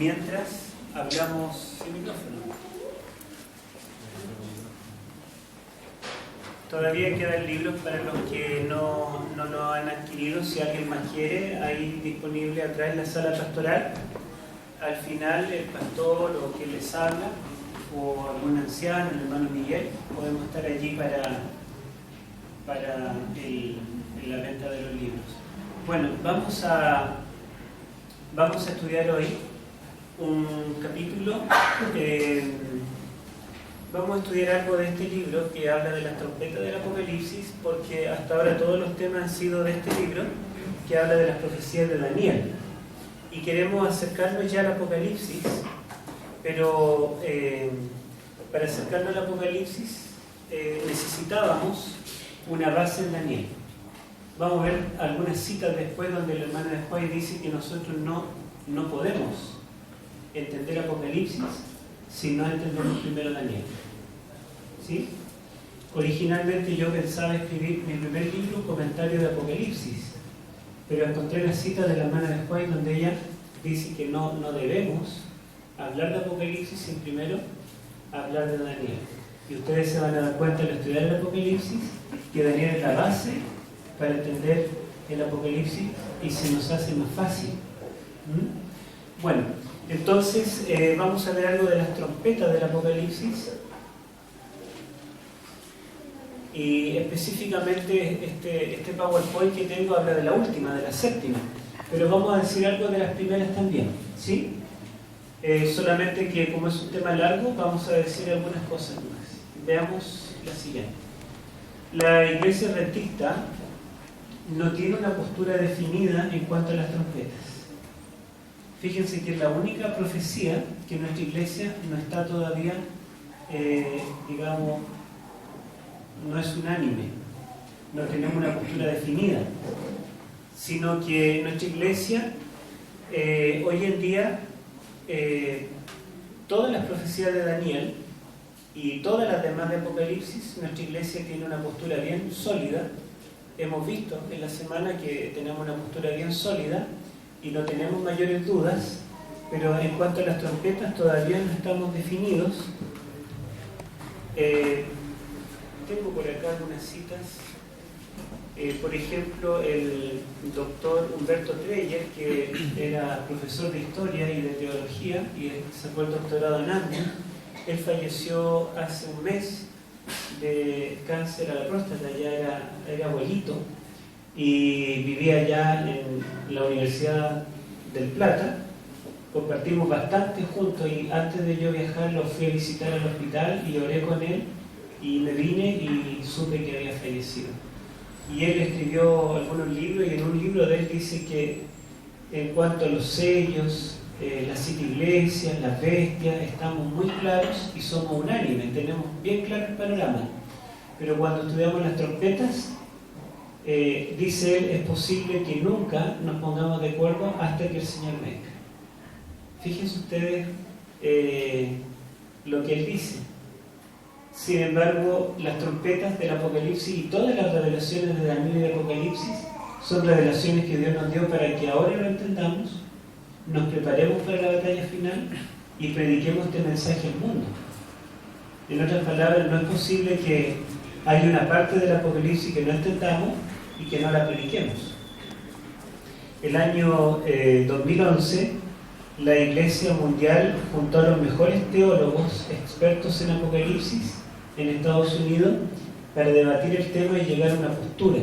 mientras hablamos sin micrófono. Todavía quedan libros para los que no lo han adquirido. Si alguien más quiere, ahí disponible atrás en la sala pastoral. Al final, el pastor o quien les habla, o algún anciano, el hermano Miguel, podemos estar allí para la venta de los libros. Bueno, vamos a estudiar hoy un capítulo. Vamos a estudiar algo de este libro que habla de las trompetas del Apocalipsis, porque hasta ahora todos los temas han sido de este libro, que habla de las profecías de Daniel. Y queremos acercarnos ya al Apocalipsis, pero para acercarnos al Apocalipsis necesitábamos una base en Daniel. Vamos a ver algunas citas después donde el hermano después dice que nosotros no podemos entender Apocalipsis si no entendemos primero Daniel. ¿Sí? Originalmente yo pensaba escribir mi primer libro, Comentario de Apocalipsis, pero encontré la cita de la hermana después donde ella dice que no debemos hablar de Apocalipsis sin primero hablar de Daniel. Y ustedes se van a dar cuenta al estudiar el Apocalipsis que Daniel es la base para entender el Apocalipsis y se nos hace más fácil. Bueno, entonces vamos a ver algo de las trompetas del Apocalipsis y específicamente este PowerPoint que tengo habla de la última, de la séptima, pero vamos a decir algo de las primeras también, ¿sí? Solamente que como es un tema largo vamos a decir algunas cosas más. Veamos la siguiente. La Iglesia Adventista no tiene una postura definida en cuanto a las trompetas. Fíjense que es la única profecía que nuestra iglesia no está todavía, no es unánime, no tenemos una postura definida, sino que nuestra iglesia, hoy en día, todas las profecías de Daniel y todas las demás de Apocalipsis, nuestra iglesia tiene una postura bien sólida. Hemos visto en la semana que tenemos una postura bien sólida y no tenemos mayores dudas, pero en cuanto a las trompetas todavía no estamos definidos. Tengo por acá algunas citas. Por ejemplo, el doctor Humberto Treyer, que era profesor de historia y de teología y sacó el doctorado en Andes, él falleció hace un mes de cáncer a la próstata, ya era abuelito y vivía allá en la Universidad del Plata. Compartimos bastante juntos y antes de yo viajar lo fui a visitar al hospital y oré con él y me vine y supe que había fallecido. Y él escribió algunos libros y en un libro de él dice que en cuanto a los sellos, las siete iglesias, las bestias, estamos muy claros y somos unánimes, tenemos bien claro el panorama. Pero cuando estudiamos las trompetas, dice él, es posible que nunca nos pongamos de acuerdo hasta que el Señor venga. Fíjense ustedes lo que él dice. Sin embargo, las trompetas del Apocalipsis y todas las revelaciones de Daniel y de Apocalipsis son revelaciones que Dios nos dio para que ahora lo entendamos, nos preparemos para la batalla final y prediquemos este mensaje al mundo. En otras palabras, no es posible que haya una parte del Apocalipsis que no entendamos y que no la prediquemos. El año 2011, la Iglesia Mundial juntó a los mejores teólogos expertos en Apocalipsis en Estados Unidos para debatir el tema y llegar a una postura.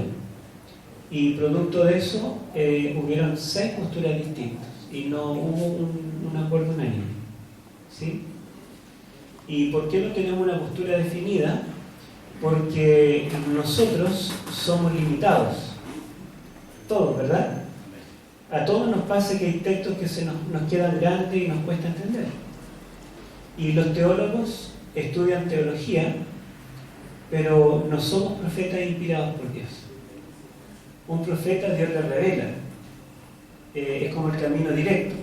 Y producto de eso, hubieron 6 posturas distintas y no hubo un acuerdo unánime. ¿Sí? ¿Y por qué no tenemos una postura definida? Porque nosotros somos limitados. Todos, ¿verdad? A todos nos pasa que hay textos que nos quedan grandes y nos cuesta entender. Y los teólogos estudian teología, pero no somos profetas inspirados por Dios. Un profeta Dios le revela. Es como el camino directo.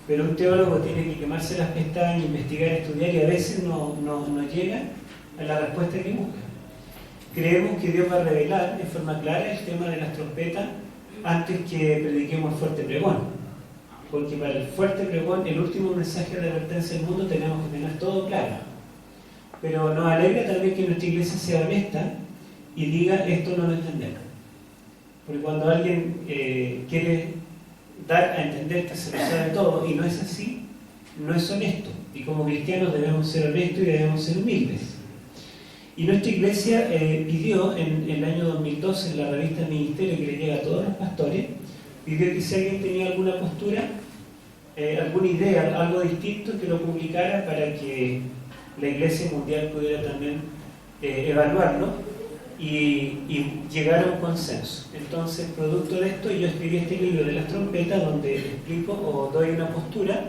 Pero un teólogo tiene que quemarse las pestañas, investigar, estudiar y a veces no llega a la respuesta que busca. Creemos que Dios va a revelar de forma clara el tema de las trompetas antes que prediquemos el fuerte pregón. porque para el fuerte pregón, el último mensaje de advertencia del mundo, tenemos que tener todo claro. Pero nos alegra también que nuestra iglesia sea honesta y diga: esto no lo entendemos. Porque cuando alguien quiere dar a entender que se lo sabe todo y no es así, no es honesto. Y como cristianos debemos ser honestos y debemos ser humildes. Y nuestra iglesia pidió en el año 2012, en la revista Ministerio, que le llega a todos los pastores, pidió que si alguien tenía alguna postura, alguna idea, algo distinto, que lo publicara para que la Iglesia Mundial pudiera también evaluarlo y llegar a un consenso. Entonces, producto de esto, yo escribí este libro de las trompetas, donde explico o doy una postura,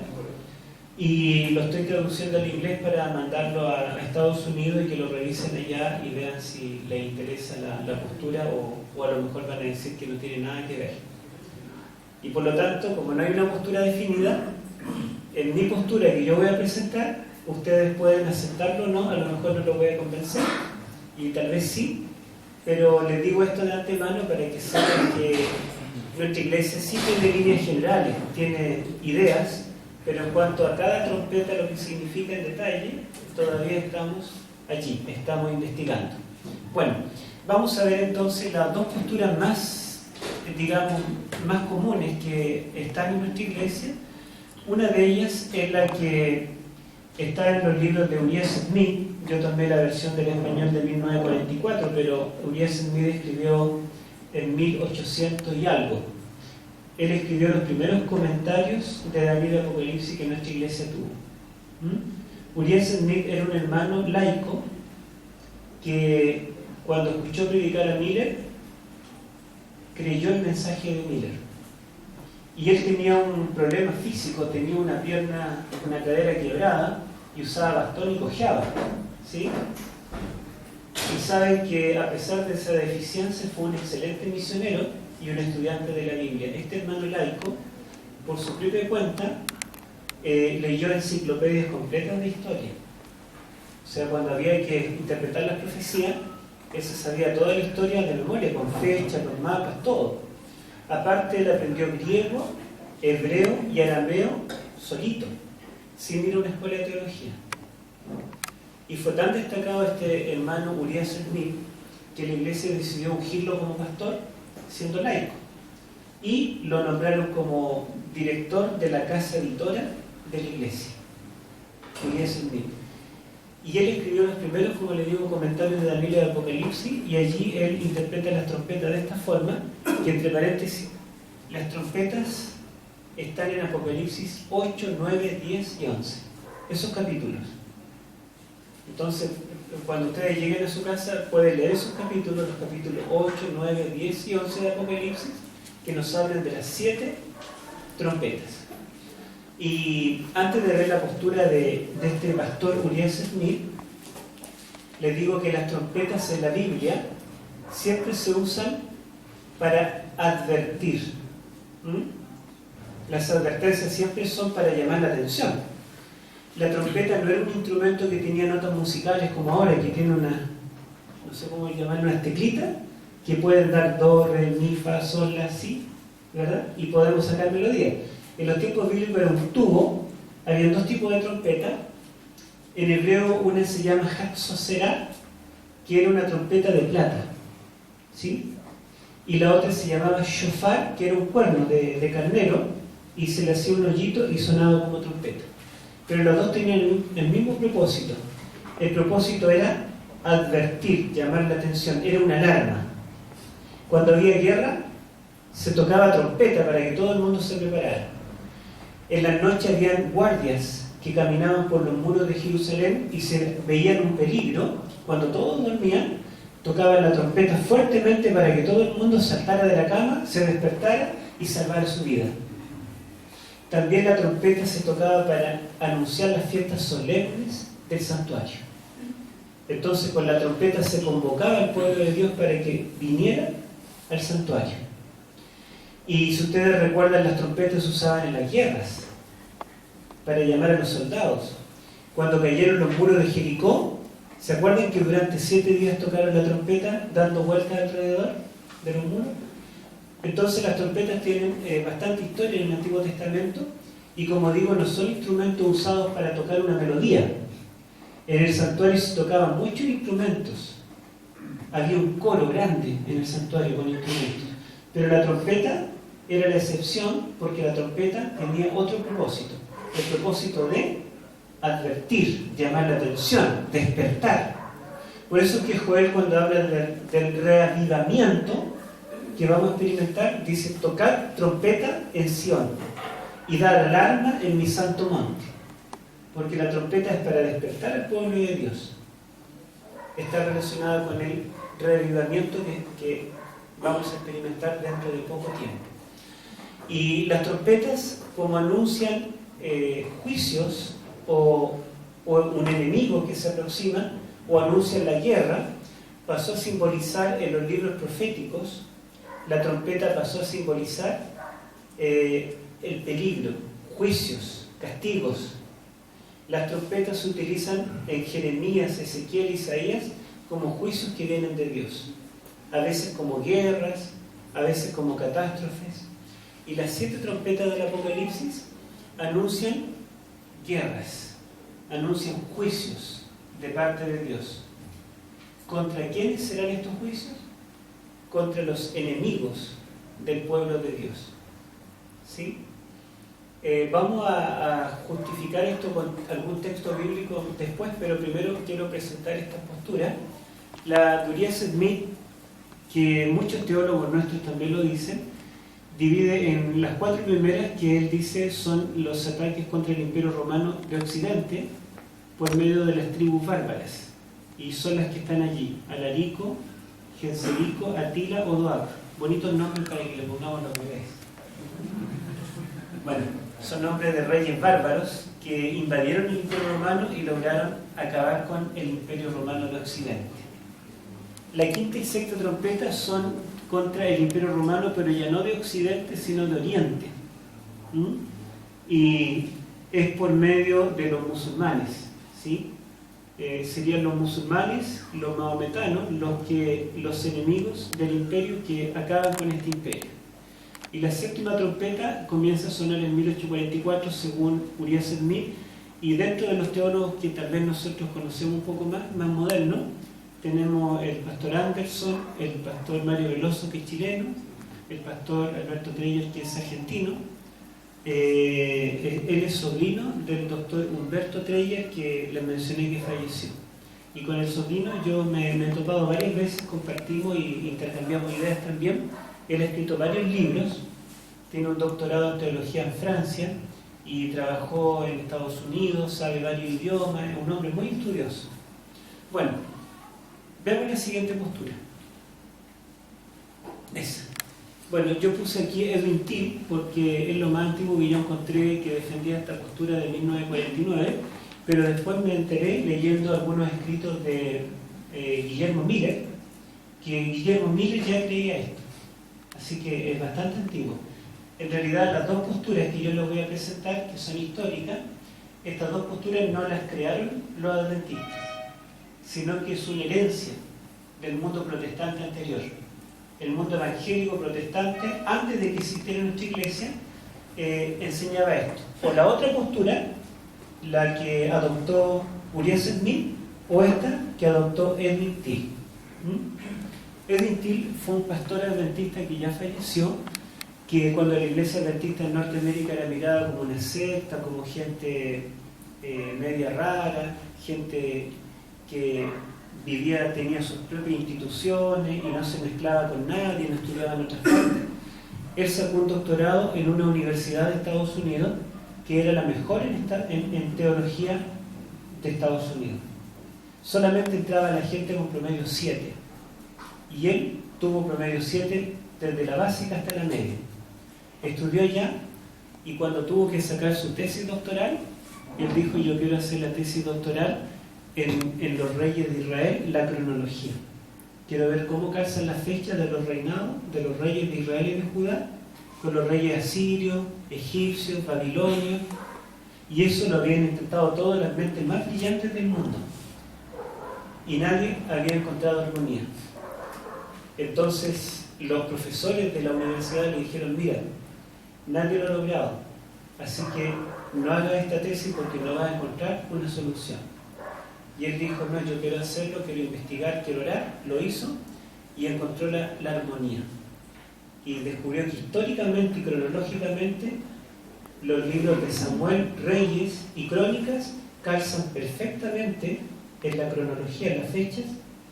y lo estoy traduciendo al inglés para mandarlo a Estados Unidos y que lo revisen allá y vean si les interesa la postura, o a lo mejor van a decir que no tiene nada que ver. Y por lo tanto, como no hay una postura definida, en mi postura que yo voy a presentar, ustedes pueden aceptarlo o no, a lo mejor no lo voy a convencer, y tal vez sí, pero les digo esto de antemano para que sepan que nuestra iglesia sí tiene líneas generales, tiene ideas, pero en cuanto a cada trompeta, lo que significa en detalle, todavía estamos allí, estamos investigando. Bueno, vamos a ver entonces las dos posturas más, digamos, más comunes que están en nuestra iglesia. Una de ellas es la que está en los libros de Uriah Smith. Yo tomé la versión del español de 1944, pero Uriah Smith escribió en 1800 y algo. Él escribió los primeros comentarios de Daniel y Apocalipsis que nuestra iglesia tuvo. Uriah Smith era un hermano laico que, cuando escuchó predicar a Miller, creyó el mensaje de Miller. Y él tenía un problema físico, tenía una pierna, una cadera quebrada, y usaba bastón y cojeaba, ¿sí? Y saben que a pesar de esa deficiencia fue un excelente misionero y un estudiante de la Biblia. Este hermano laico, por su propia cuenta, leyó enciclopedias completas de historia. O sea, cuando había que interpretar las profecías, él se sabía toda la historia de memoria, con fechas, con mapas, todo. Aparte, él aprendió griego, hebreo y arameo solito, sin ir a una escuela de teología. Y fue tan destacado este hermano Uriah Smith que la iglesia decidió ungirlo como pastor, siendo laico. Y lo nombraron como director de la casa editora de la iglesia, Uriah Smith. Y él escribió los primeros, como le digo, comentarios de Daniel y de Apocalipsis, y allí él interpreta las trompetas de esta forma, que entre paréntesis, las trompetas están en Apocalipsis 8, 9, 10 y 11. Esos capítulos. Entonces, cuando ustedes lleguen a su casa, pueden leer esos capítulos, los capítulos 8, 9, 10 y 11 de Apocalipsis, que nos hablan de las 7 trompetas. Y antes de ver la postura de este pastor Uriah Smith, les digo que las trompetas en la Biblia siempre se usan para advertir. Las advertencias siempre son para llamar la atención. La trompeta no era un instrumento que tenía notas musicales como ahora, que tiene una, no sé cómo llamarlo, unas teclitas que pueden dar do, re, mi, fa, sol, la, si, ¿verdad? Y podemos sacar melodía. En los tiempos bíblicos era un tubo, había dos tipos de trompeta. En hebreo una se llama Hatzosera, que era una trompeta de plata, ¿sí? Y la otra se llamaba Shofar, que era un cuerno de carnero, y se le hacía un hoyito y sonaba como trompeta. Pero los dos tenían el mismo propósito. El propósito era advertir, llamar la atención, era una alarma. Cuando había guerra, se tocaba trompeta para que todo el mundo se preparara. En la noche habían guardias que caminaban por los muros de Jerusalén y se veían un peligro. Cuando todos dormían, tocaban la trompeta fuertemente para que todo el mundo saltara de la cama, se despertara y salvara su vida. También la trompeta se tocaba para anunciar las fiestas solemnes del santuario. Entonces, con la trompeta se convocaba al pueblo de Dios para que viniera al santuario. Y si ustedes recuerdan, las trompetas se usaban en las guerras para llamar a los soldados. Cuando cayeron los muros de Jericó, ¿se acuerdan que durante 7 días tocaron la trompeta dando vueltas alrededor de los muros? Entonces las trompetas tienen bastante historia en el Antiguo Testamento y, como digo, no son instrumentos usados para tocar una melodía. En el santuario se tocaban muchos instrumentos. Había un coro grande en el santuario con instrumentos. Pero la trompeta era la excepción, porque la trompeta tenía otro propósito. El propósito de advertir, llamar la atención, despertar. Por eso es que Joel, cuando habla del reavivamiento que vamos a experimentar, dice: tocar trompeta en Sión y dar alarma en mi santo monte. Porque la trompeta es para despertar al pueblo de Dios. Está relacionada con el reavivamiento que vamos a experimentar dentro de poco tiempo. Y las trompetas, como anuncian juicios o un enemigo que se aproxima, o anuncian la guerra, pasó a simbolizar en los libros proféticos. La trompeta pasó a simbolizar el peligro, juicios, castigos. Las trompetas se utilizan en Jeremías, Ezequiel, Isaías como juicios que vienen de Dios. A veces como guerras, a veces como catástrofes. Y las 7 trompetas del Apocalipsis anuncian guerras, anuncian juicios de parte de Dios. ¿Contra quiénes serán estos juicios? Contra los enemigos del pueblo de Dios. ¿Sí? Vamos a justificar esto con algún texto bíblico después, pero primero quiero presentar esta postura. La Duriez Smith, que muchos teólogos nuestros también lo dicen, divide en las 4 primeras que él dice son los ataques contra el Imperio Romano de Occidente por medio de las tribus bárbaras, y son las que están allí: Alarico, Genserico, Atila o Doab. Bonitos nombres para que le pongamos los bebés. Bueno, son nombres de reyes bárbaros que invadieron el Imperio Romano y lograron acabar con el Imperio Romano de Occidente. La 5ª y 6ª trompeta son contra el Imperio Romano, pero ya no de Occidente, sino de Oriente. Y es por medio de los musulmanes, ¿sí? Serían los musulmanes, los mahometanos, los enemigos del imperio que acaban con este imperio. Y la 7ª trompeta comienza a sonar en 1844, según Urias Smith, y dentro de los teólogos que tal vez nosotros conocemos un poco más modernos, tenemos el pastor Anderson, el pastor Mario Veloso, que es chileno, el pastor Alberto Treyer, que es argentino. Él es sobrino del doctor Humberto Treyer, que les mencioné que falleció. Y con el sobrino yo me he topado varias veces, compartimos y intercambiamos ideas también. Él ha escrito varios libros, tiene un doctorado en teología en Francia y trabajó en Estados Unidos, sabe varios idiomas, es un hombre muy estudioso. Bueno, veamos la siguiente postura. Esa. Bueno, yo puse aquí Edwin Till porque es lo más antiguo que yo encontré que defendía esta postura de 1949, pero después me enteré leyendo algunos escritos de Guillermo Miller, que Guillermo Miller ya creía esto. Así que es bastante antiguo. En realidad, las 2 posturas que yo les voy a presentar, que son históricas, estas 2 posturas no las crearon los adventistas, sino que es una herencia del mundo protestante anterior. El mundo evangélico protestante, antes de que existiera nuestra iglesia, enseñaba esto. O la otra postura, la que adoptó Urias Smith, o esta que adoptó Edwin Till. Edwin Till fue un pastor adventista que ya falleció, que cuando la iglesia adventista en Norteamérica era mirada como una secta, como gente media rara, gente que tenía sus propias instituciones y no se mezclaba con nadie, no estudiaba en otras partes. Él sacó un doctorado en una universidad de Estados Unidos que era la mejor en teología de Estados Unidos. Solamente entraba la gente con promedio 7 y él tuvo promedio 7 desde la básica hasta la media. Estudió allá y cuando tuvo que sacar su tesis doctoral, él dijo: yo quiero hacer la tesis doctoral en los reyes de Israel, la cronología. Quiero ver cómo calzan las fechas de los reinados de los reyes de Israel y de Judá con los reyes asirios, egipcios, babilonios, y eso lo habían intentado todas las mentes más brillantes del mundo y nadie había encontrado armonía. Entonces los profesores de la universidad le dijeron, mira, nadie lo ha logrado, así que no hagas esta tesis porque no vas a encontrar una solución. Y él dijo, no, yo quiero hacerlo, quiero investigar, quiero orar. Lo hizo y encontró la armonía. Y descubrió que históricamente y cronológicamente los libros de Samuel, Reyes y Crónicas calzan perfectamente en la cronología, en las fechas,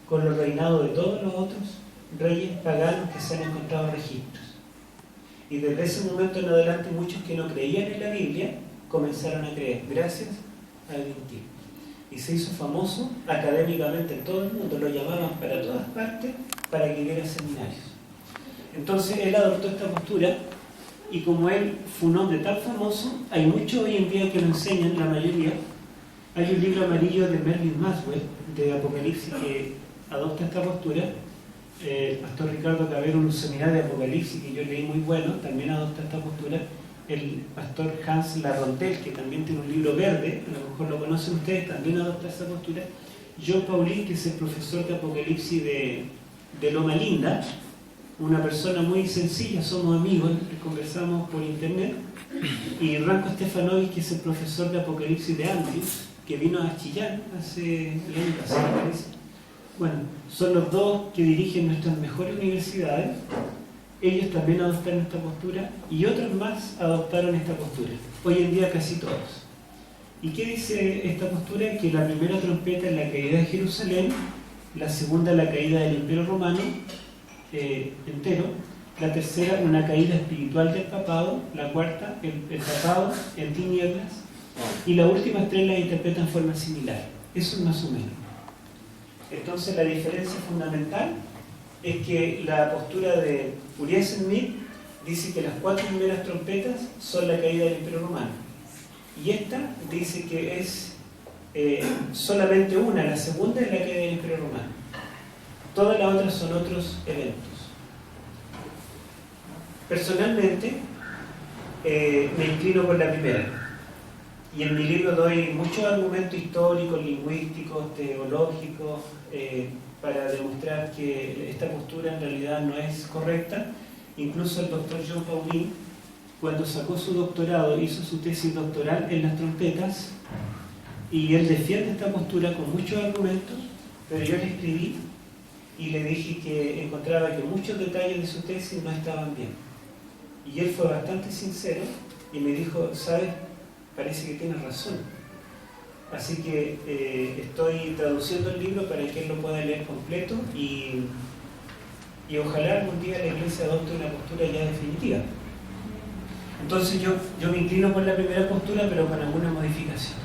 con los reinados de todos los otros reyes paganos que se han encontrado registros. Y desde ese momento en adelante muchos que no creían en la Biblia comenzaron a creer, gracias a Edwin. Y se hizo famoso académicamente en todo el mundo, lo llamaban para todas partes para que diera seminarios. Entonces él adoptó esta postura y como él fue un hombre tan famoso, hay muchos hoy en día que lo enseñan, la mayoría. Hay un libro amarillo de Merlin Maxwell, de Apocalipsis, que adopta esta postura. El pastor Ricardo Cabero, un seminario de Apocalipsis que yo leí muy bueno, también adopta esta postura. El pastor Hans Larrontel, que también tiene un libro verde, a lo mejor lo conocen ustedes, también adopta esta postura. John Paulin, que es el profesor de Apocalipsis de Loma Linda, una persona muy sencilla, somos amigos, conversamos por internet. Y Ranko Stefanovic, que es el profesor de Apocalipsis de Andrews, que vino a Chillán hace el año pasado, parece. Bueno, son los dos que dirigen nuestras mejores universidades. Ellos también adoptaron esta postura y otros más adoptaron esta postura. Hoy en día casi todos. ¿Y qué dice esta postura? Que la primera trompeta es la caída de Jerusalén, la segunda la caída del Imperio Romano entero, la tercera una caída espiritual del papado, la cuarta el papado en tinieblas, y las últimas tres las interpretan en forma similar. Eso es más o menos. Entonces la diferencia fundamental es que la postura de Uriah Smith dice que las 4 primeras trompetas son la caída del Imperio Romano. Y esta dice que es solamente una, la segunda es la caída del Imperio Romano. Todas las otras son otros eventos. Personalmente, me inclino por la primera. Y en mi libro doy muchos argumentos históricos, lingüísticos, teológicos, para demostrar que esta postura en realidad no es correcta. Incluso el doctor John Paulin, cuando sacó su doctorado, hizo su tesis doctoral en las trompetas, y él defiende esta postura con muchos argumentos, pero yo le escribí y le dije que encontraba que muchos detalles de su tesis no estaban bien. Y él fue bastante sincero y me dijo, ¿sabes? Parece que tienes razón. Así que estoy traduciendo el libro para que él lo pueda leer completo y ojalá algún día la Iglesia adopte una postura ya definitiva. Entonces yo me inclino por la primera postura, pero con alguna modificación,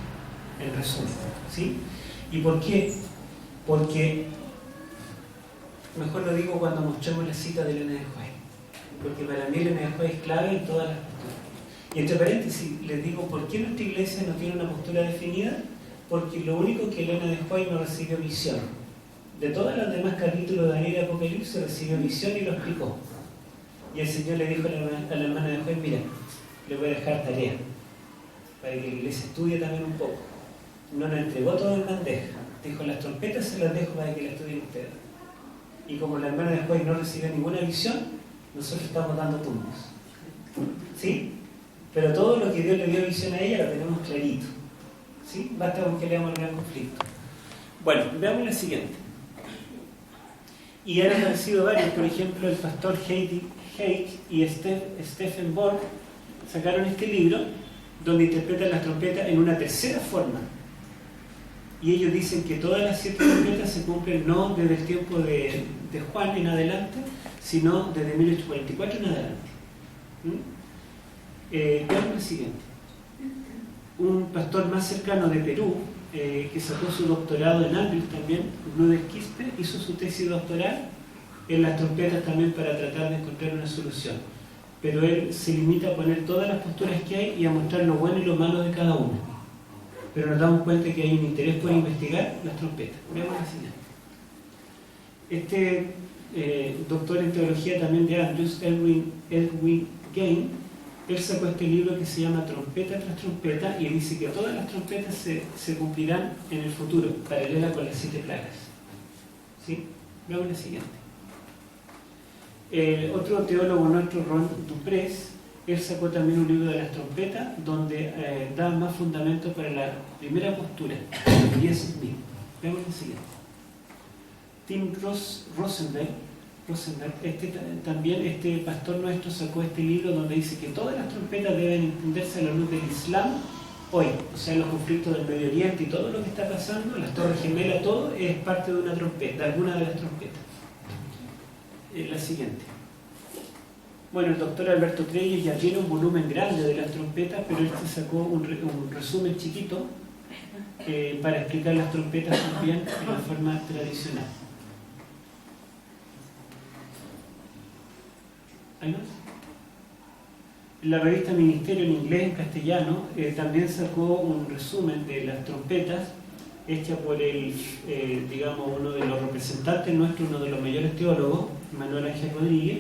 en resumen, ¿sí? ¿Y por qué? Porque, mejor lo digo cuando mostremos la cita de Elena de White, porque para mí Elena de White es clave en todas las posturas. Y entre paréntesis, les digo, ¿por qué nuestra iglesia no tiene una postura definida? Porque lo único que Elena de White no recibió visión. De todos los demás capítulos de Daniel y Apocalipsis recibió visión y lo explicó. Y el Señor le dijo a la hermana de White, mira, le voy a dejar tarea, para que la iglesia estudie también un poco. No nos entregó todo en bandeja. Dijo, las trompetas se las dejo para que las estudien ustedes. Y como la hermana de White no recibió ninguna visión, nosotros estamos dando tumbos. ¿Sí? Pero todo lo que Dios le dio visión a ella lo tenemos clarito. ¿Sí? Basta con que leamos el gran conflicto. Bueno, veamos la siguiente. Y han aparecido varios, por ejemplo, el pastor Heike y Stephen Borg sacaron este libro donde interpretan las trompetas en una tercera forma. Y ellos dicen que todas las 7 trompetas se cumplen no desde el tiempo de Juan en adelante, sino desde 1844 en adelante. Veamos la siguiente. Un pastor más cercano de Perú, que sacó su doctorado en Andrews también, Luder Quispe, hizo su tesis doctoral en las trompetas también para tratar de encontrar una solución. Pero él se limita a poner todas las posturas que hay y a mostrar lo bueno y lo malo de cada una. Pero nos damos cuenta que hay un interés por investigar las trompetas. Veamos la siguiente. Doctor en teología también de Andrews, Edwin Gain, él sacó este libro que se llama Trompeta tras trompeta y dice que todas las trompetas se cumplirán en el futuro, paralela con las 7 plagas. ¿Sí? Veamos la siguiente. Otro teólogo nuestro, Ron Duprés, él sacó también un libro de las trompetas donde da más fundamento para la primera postura, y es mismo. Veamos el siguiente. Tim Rosenberg, también este pastor nuestro sacó este libro donde dice que todas las trompetas deben entenderse a la luz del Islam hoy, o sea, los conflictos del Medio Oriente y todo lo que está pasando, las Torres Gemelas, todo es parte de una trompeta, de alguna de las trompetas. La siguiente. Bueno, el doctor Alberto Treyes ya tiene un volumen grande de las trompetas, pero este sacó un resumen chiquito para explicar las trompetas también en la forma tradicional. ¿Hay más? La revista Ministerio en inglés, en castellano, también sacó un resumen de las trompetas, hecha por digamos, uno de los representantes nuestros, uno de los mayores teólogos, Manuel Ángel Rodríguez,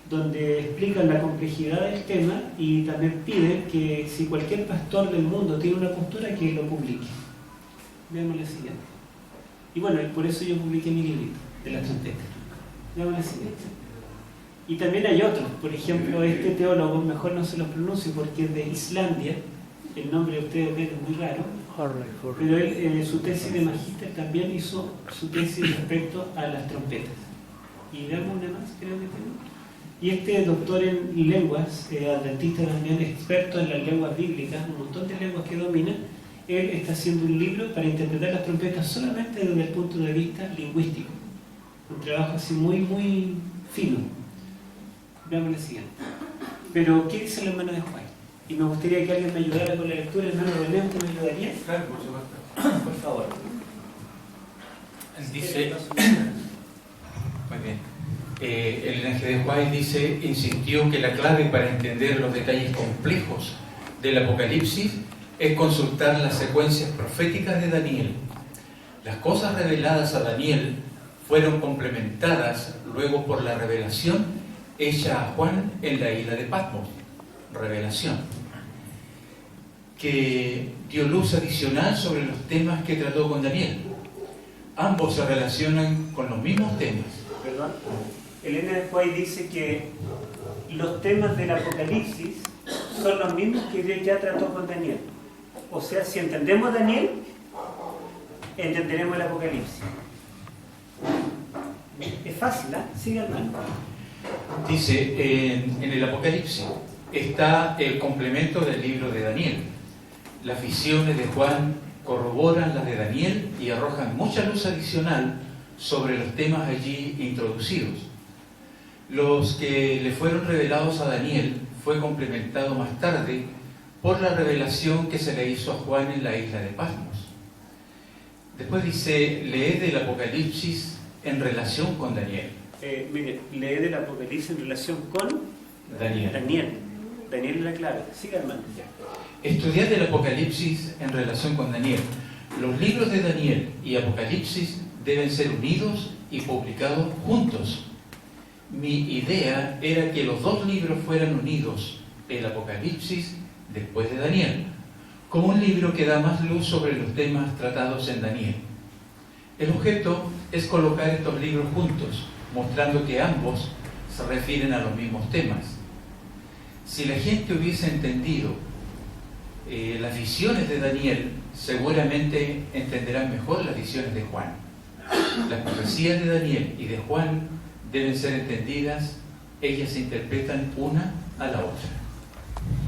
donde explican la complejidad del tema y también piden que si cualquier pastor del mundo tiene una postura, que lo publique. Veamos la siguiente. Y bueno, por eso yo publiqué mi librito de las trompetas. Veamos la siguiente. Y también hay otros, por ejemplo, este teólogo, mejor no se los pronuncio porque es de Islandia, el nombre de ustedes ven es muy raro, pero él, su tesis de magíster también hizo su tesis respecto a las trompetas. Y veamos una más, creo que tengo. Y este doctor en lenguas, adventista también, experto en las lenguas bíblicas, un montón de lenguas que domina, él está haciendo un libro para interpretar las trompetas solamente desde el punto de vista lingüístico. Un trabajo así muy, muy fino. Veamos la siguiente. Pero, ¿qué dice el hermano de Juan? Y me gustaría que alguien me ayudara con la lectura. El hermano de León, ¿te me ayudaría? Claro, por supuesto. Por favor. Él dice... Muy bien. El linaje de White dice, insistió que la clave para entender los detalles complejos del Apocalipsis es consultar las secuencias proféticas de Daniel. Las cosas reveladas a Daniel fueron complementadas luego por la revelación hecha a Juan en la isla de Patmos, revelación, que dio luz adicional sobre los temas que trató con Daniel. Ambos se relacionan con los mismos temas. Perdón. Elena de White dice que los temas del Apocalipsis son los mismos que Dios ya trató con Daniel. O sea, si entendemos a Daniel, entenderemos el Apocalipsis. Es fácil, ¿eh? Sigue hermano. Dice, en el Apocalipsis está el complemento del libro de Daniel. Las visiones de Juan corroboran las de Daniel y arrojan mucha luz adicional sobre los temas allí introducidos. Los que le fueron revelados a Daniel fue complementado más tarde por la revelación que se le hizo a Juan en la isla de Patmos. Después dice, lee del Apocalipsis en relación con Daniel. Mire, lee del Apocalipsis en relación con Daniel. Daniel es la clave. Siga, hermano. Estudiar el Apocalipsis en relación con Daniel. Los libros de Daniel y Apocalipsis deben ser unidos y publicados juntos. Mi idea era que los dos libros fueran unidos, el Apocalipsis después de Daniel, como un libro que da más luz sobre los temas tratados en Daniel. El objeto es colocar estos libros juntos, mostrando que ambos se refieren a los mismos temas. Si la gente hubiese entendido las visiones de Daniel, seguramente entenderán mejor las visiones de Juan. Las profecías de Daniel y de Juan deben ser entendidas, ellas se interpretan una a la otra.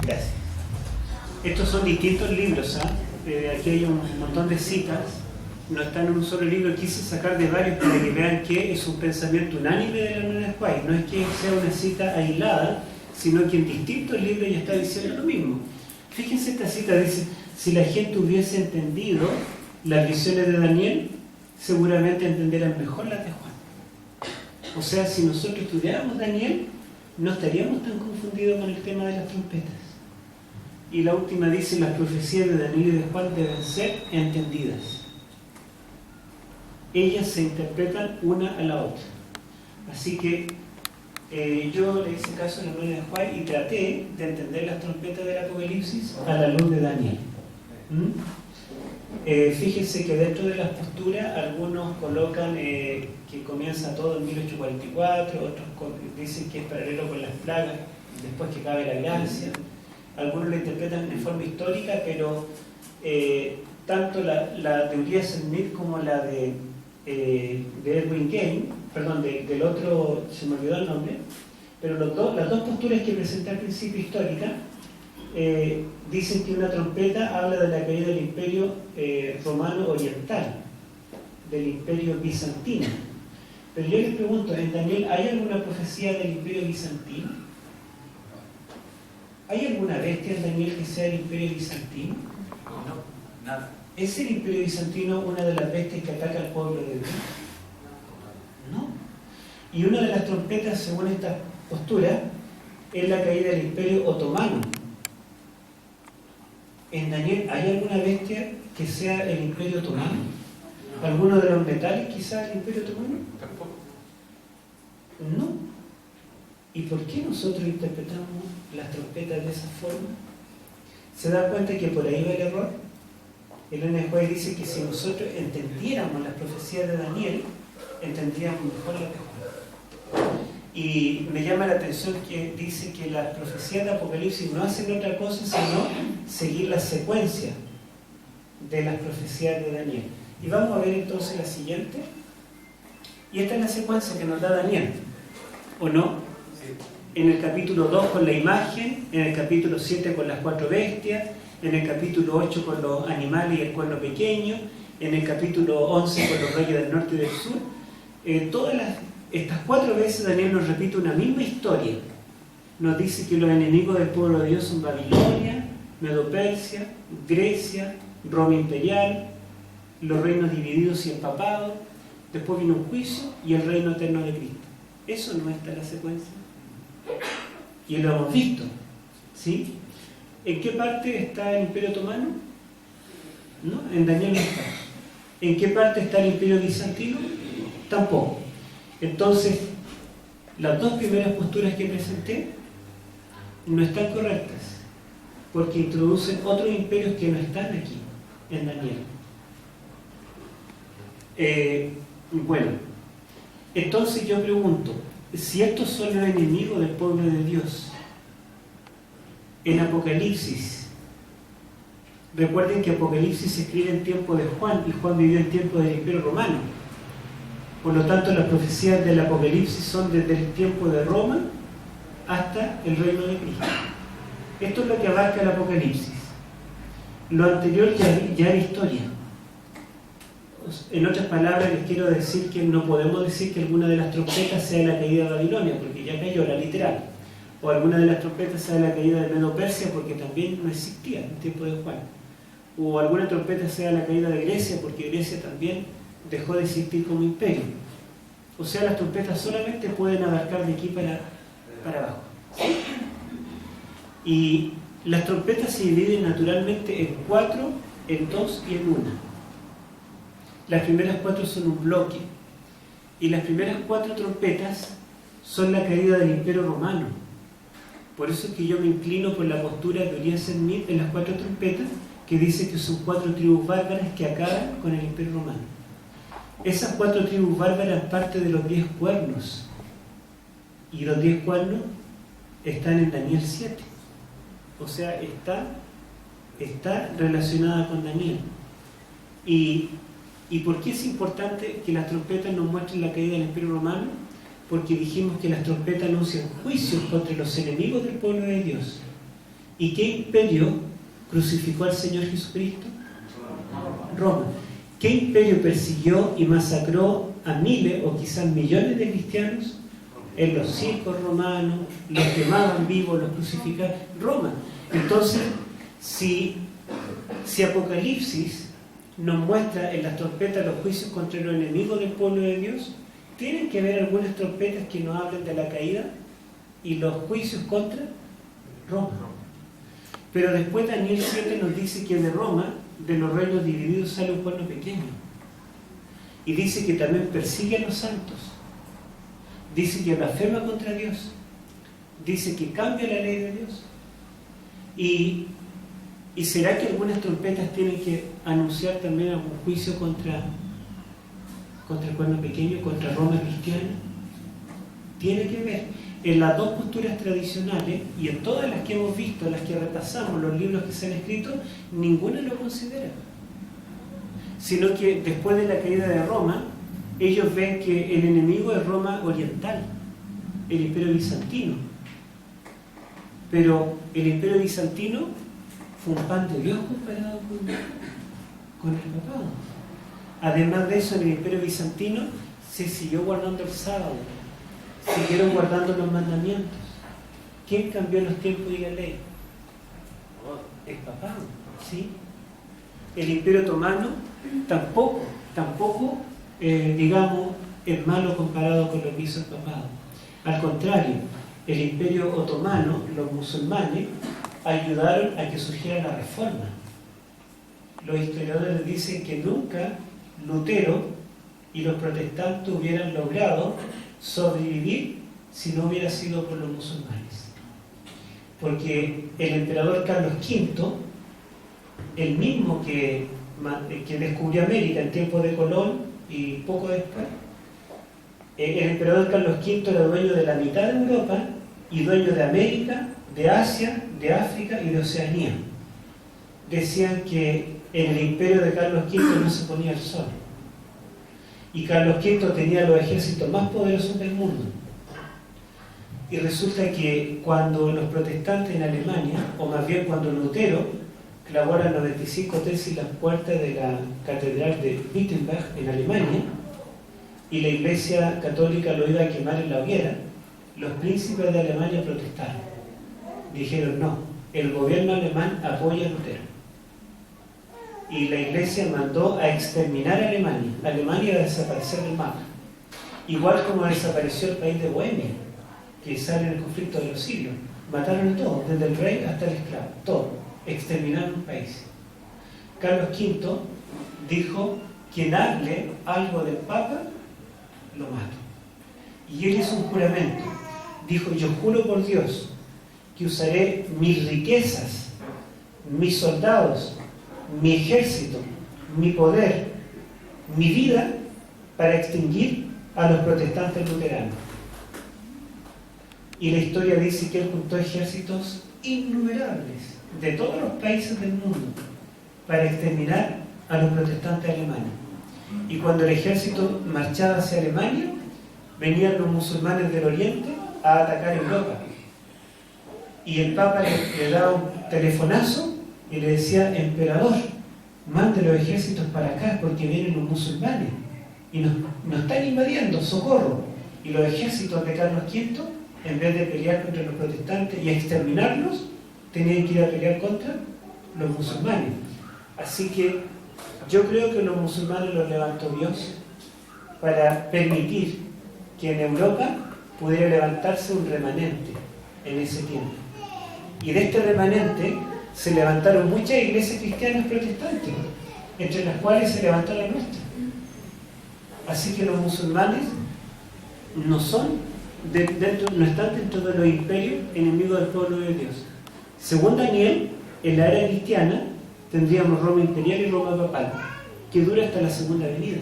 Gracias. Estos son distintos libros, ¿ah? Aquí hay un montón de citas, no están en un solo libro, quise sacar de varios para que vean que es un pensamiento unánime de la hermana de White, no es que sea una cita aislada, sino que en distintos libros ella está diciendo lo mismo. Fíjense, esta cita dice, si la gente hubiese entendido las visiones de Daniel, seguramente entenderán mejor las de Juan. O sea, si nosotros estudiáramos Daniel, no estaríamos tan confundidos con el tema de las trompetas. Y la última dice, las profecías de Daniel y de Juan deben ser entendidas. Ellas se interpretan una a la otra. Así que yo le hice caso a la hermana de Juan y traté de entender las trompetas del Apocalipsis a la luz de Daniel. Fíjense que dentro de las posturas algunos colocan que comienza todo en 1844, otros dicen que es paralelo con las plagas, después que cabe la gracia. Algunos lo interpretan en forma histórica, pero tanto la teoría Smith como la de Edwin Gain, perdón, del otro, se me olvidó el nombre, pero las dos posturas que presenté al principio históricas, dicen que una trompeta habla de la caída del imperio romano oriental, del imperio bizantino. Pero yo les pregunto, en Daniel, ¿hay alguna profecía del imperio bizantino? ¿Hay alguna bestia en Daniel que sea el imperio bizantino? No, nada. ¿Es el imperio bizantino una de las bestias que ataca al pueblo de Dios? No. Y una de las trompetas, según esta postura, es la caída del imperio otomano. ¿En Daniel hay alguna bestia que sea el imperio otomano? ¿Alguno de los metales quizás el imperio otomano? Tampoco. No. ¿Y por qué nosotros interpretamos las trompetas de esa forma? ¿Se da cuenta que por ahí va el error? El N.J. dice que si nosotros entendiéramos las profecías de Daniel, entenderíamos mejor la Juan. Y me llama la atención que dice que las profecías de Apocalipsis no hacen otra cosa sino seguir la secuencia de las profecías de Daniel. Y vamos a ver entonces la siguiente. Y esta es la secuencia que nos da Daniel, ¿o no? Sí. En el capítulo 2 con la imagen, en el capítulo 7 con las 4 bestias, en el capítulo 8 con los animales y el cuerno pequeño, en el capítulo 11 con los reyes del norte y del sur. Estas 4 veces Daniel nos repite una misma historia. Nos dice que los enemigos del pueblo de Dios son Babilonia, Medo-Persia, Grecia, Roma imperial, los reinos divididos y empapados, después vino un juicio y el reino eterno de Cristo. Eso no está en la secuencia. Y lo hemos visto, ¿sí? ¿En qué parte está el imperio otomano? No, en Daniel no está. ¿En qué parte está el imperio bizantino? Tampoco. Entonces, las dos primeras posturas que presenté no están correctas, porque introducen otros imperios que no están aquí, en Daniel. Bueno, entonces yo pregunto, si estos son los enemigos del pueblo de Dios, en Apocalipsis, recuerden que Apocalipsis se escribe en tiempo de Juan, y Juan vivió en tiempo del Imperio Romano. Por lo tanto, las profecías del Apocalipsis son desde el tiempo de Roma hasta el reino de Cristo. Esto es lo que abarca el Apocalipsis. Lo anterior ya era historia. En otras palabras, les quiero decir que no podemos decir que alguna de las trompetas sea la caída de Babilonia, porque ya cayó, la literal. O alguna de las trompetas sea la caída de Medo-Persia, porque también no existía en el tiempo de Juan. O alguna trompeta sea la caída de Grecia, porque Grecia también dejó de existir como imperio. O sea, las trompetas solamente pueden abarcar de aquí para abajo. Y las trompetas se dividen naturalmente en 4, en 2 y en 1. Las primeras 4 son un bloque. Y las primeras 4 trompetas son la caída del imperio romano. Por eso es que yo me inclino por la postura de Uriah Smith en las 4 trompetas, que dice que son 4 tribus bárbaras que acaban con el imperio romano. Esas 4 tribus bárbaras parte de los 10 cuernos. Y los 10 cuernos están en Daniel 7. O sea, está relacionada con Daniel. ¿Y por qué es importante que las trompetas nos muestren la caída del imperio romano? Porque dijimos que las trompetas anuncian juicios contra los enemigos del pueblo de Dios. ¿Y qué imperio crucificó al Señor Jesucristo? Roma. ¿Qué imperio persiguió y masacró a miles o quizás millones de cristianos? En los circos romanos, los quemaban vivos, los crucificaban. Roma. Entonces, si Apocalipsis nos muestra en las trompetas los juicios contra los enemigos del pueblo de Dios, tienen que haber algunas trompetas que nos hablen de la caída y los juicios contra Roma. Pero después Daniel 7 nos dice que de Roma, de los reinos divididos, sale un cuerno pequeño. Y dice que también persigue a los santos. Dice que blasfema contra Dios. Dice que cambia la ley de Dios. Y ¿Y será que algunas trompetas tienen que anunciar también algún juicio contra el cuerno pequeño, contra Roma cristiana? Tiene que ver. En las dos posturas tradicionales y en todas las que hemos visto, las que repasamos, los libros que se han escrito, ninguna lo considera. Sino que después de la caída de Roma, ellos ven que el enemigo es Roma oriental, el Imperio Bizantino. Pero el Imperio Bizantino fue un pan de Dios comparado con el papado. Además de eso, en el Imperio Bizantino se siguió guardando el sábado, siguieron guardando los mandamientos. ¿Quién cambió los tiempos y la ley? El papado, ¿sí? El Imperio Otomano tampoco digamos, es malo comparado con lo que hizo el papado. Al contrario, el Imperio Otomano, los musulmanes, ayudaron a que surgiera la reforma. Los historiadores dicen que nunca Lutero y los protestantes hubieran logrado sobrevivir si no hubiera sido por los musulmanes. Porque el emperador Carlos V, el mismo que descubrió América en tiempos de Colón y poco después, el emperador Carlos V era dueño de la mitad de Europa y dueño de América, de Asia, de África y de Oceanía. Decían que en el imperio de Carlos V no se ponía el sol. Y Carlos V tenía los ejércitos más poderosos del mundo. Y resulta que cuando los protestantes en Alemania, o más bien cuando Lutero clavó las 95 tesis en las puertas de la catedral de Wittenberg en Alemania, y la iglesia católica lo iba a quemar en la hoguera, los príncipes de Alemania protestaron. Dijeron no, el gobierno alemán apoya a Lutero. Y la iglesia mandó a exterminar a Alemania. Alemania iba a desaparecer del mapa. Igual como desapareció el país de Bohemia, que sale en el conflicto de los siglos. Mataron a todos, desde el rey hasta el esclavo, todo. Exterminaron un país. Carlos V dijo: quien hable algo del Papa, lo mato. Y él hizo un juramento. Dijo: yo juro por Dios que usaré mis riquezas, mis soldados, mi ejército, mi poder, mi vida para extinguir a los protestantes luteranos. Y la historia dice que él juntó ejércitos innumerables de todos los países del mundo para exterminar a los protestantes alemanes. Y cuando el ejército marchaba hacia Alemania, venían los musulmanes del Oriente a atacar Europa. Y el Papa le daba un telefonazo y le decía: emperador, mande los ejércitos para acá porque vienen los musulmanes y nos están invadiendo, socorro. Y los ejércitos de Carlos V, en vez de pelear contra los protestantes y exterminarlos, tenían que ir a pelear contra los musulmanes. Así que yo creo que los musulmanes los levantó Dios para permitir que en Europa pudiera levantarse un remanente en ese tiempo. Y de este remanente se levantaron muchas iglesias cristianas protestantes, entre las cuales se levantó la nuestra. Así que los musulmanes no están dentro de los imperios enemigos del pueblo de Dios. Según Daniel, en la era cristiana tendríamos Roma imperial y Roma papal, que dura hasta la segunda venida.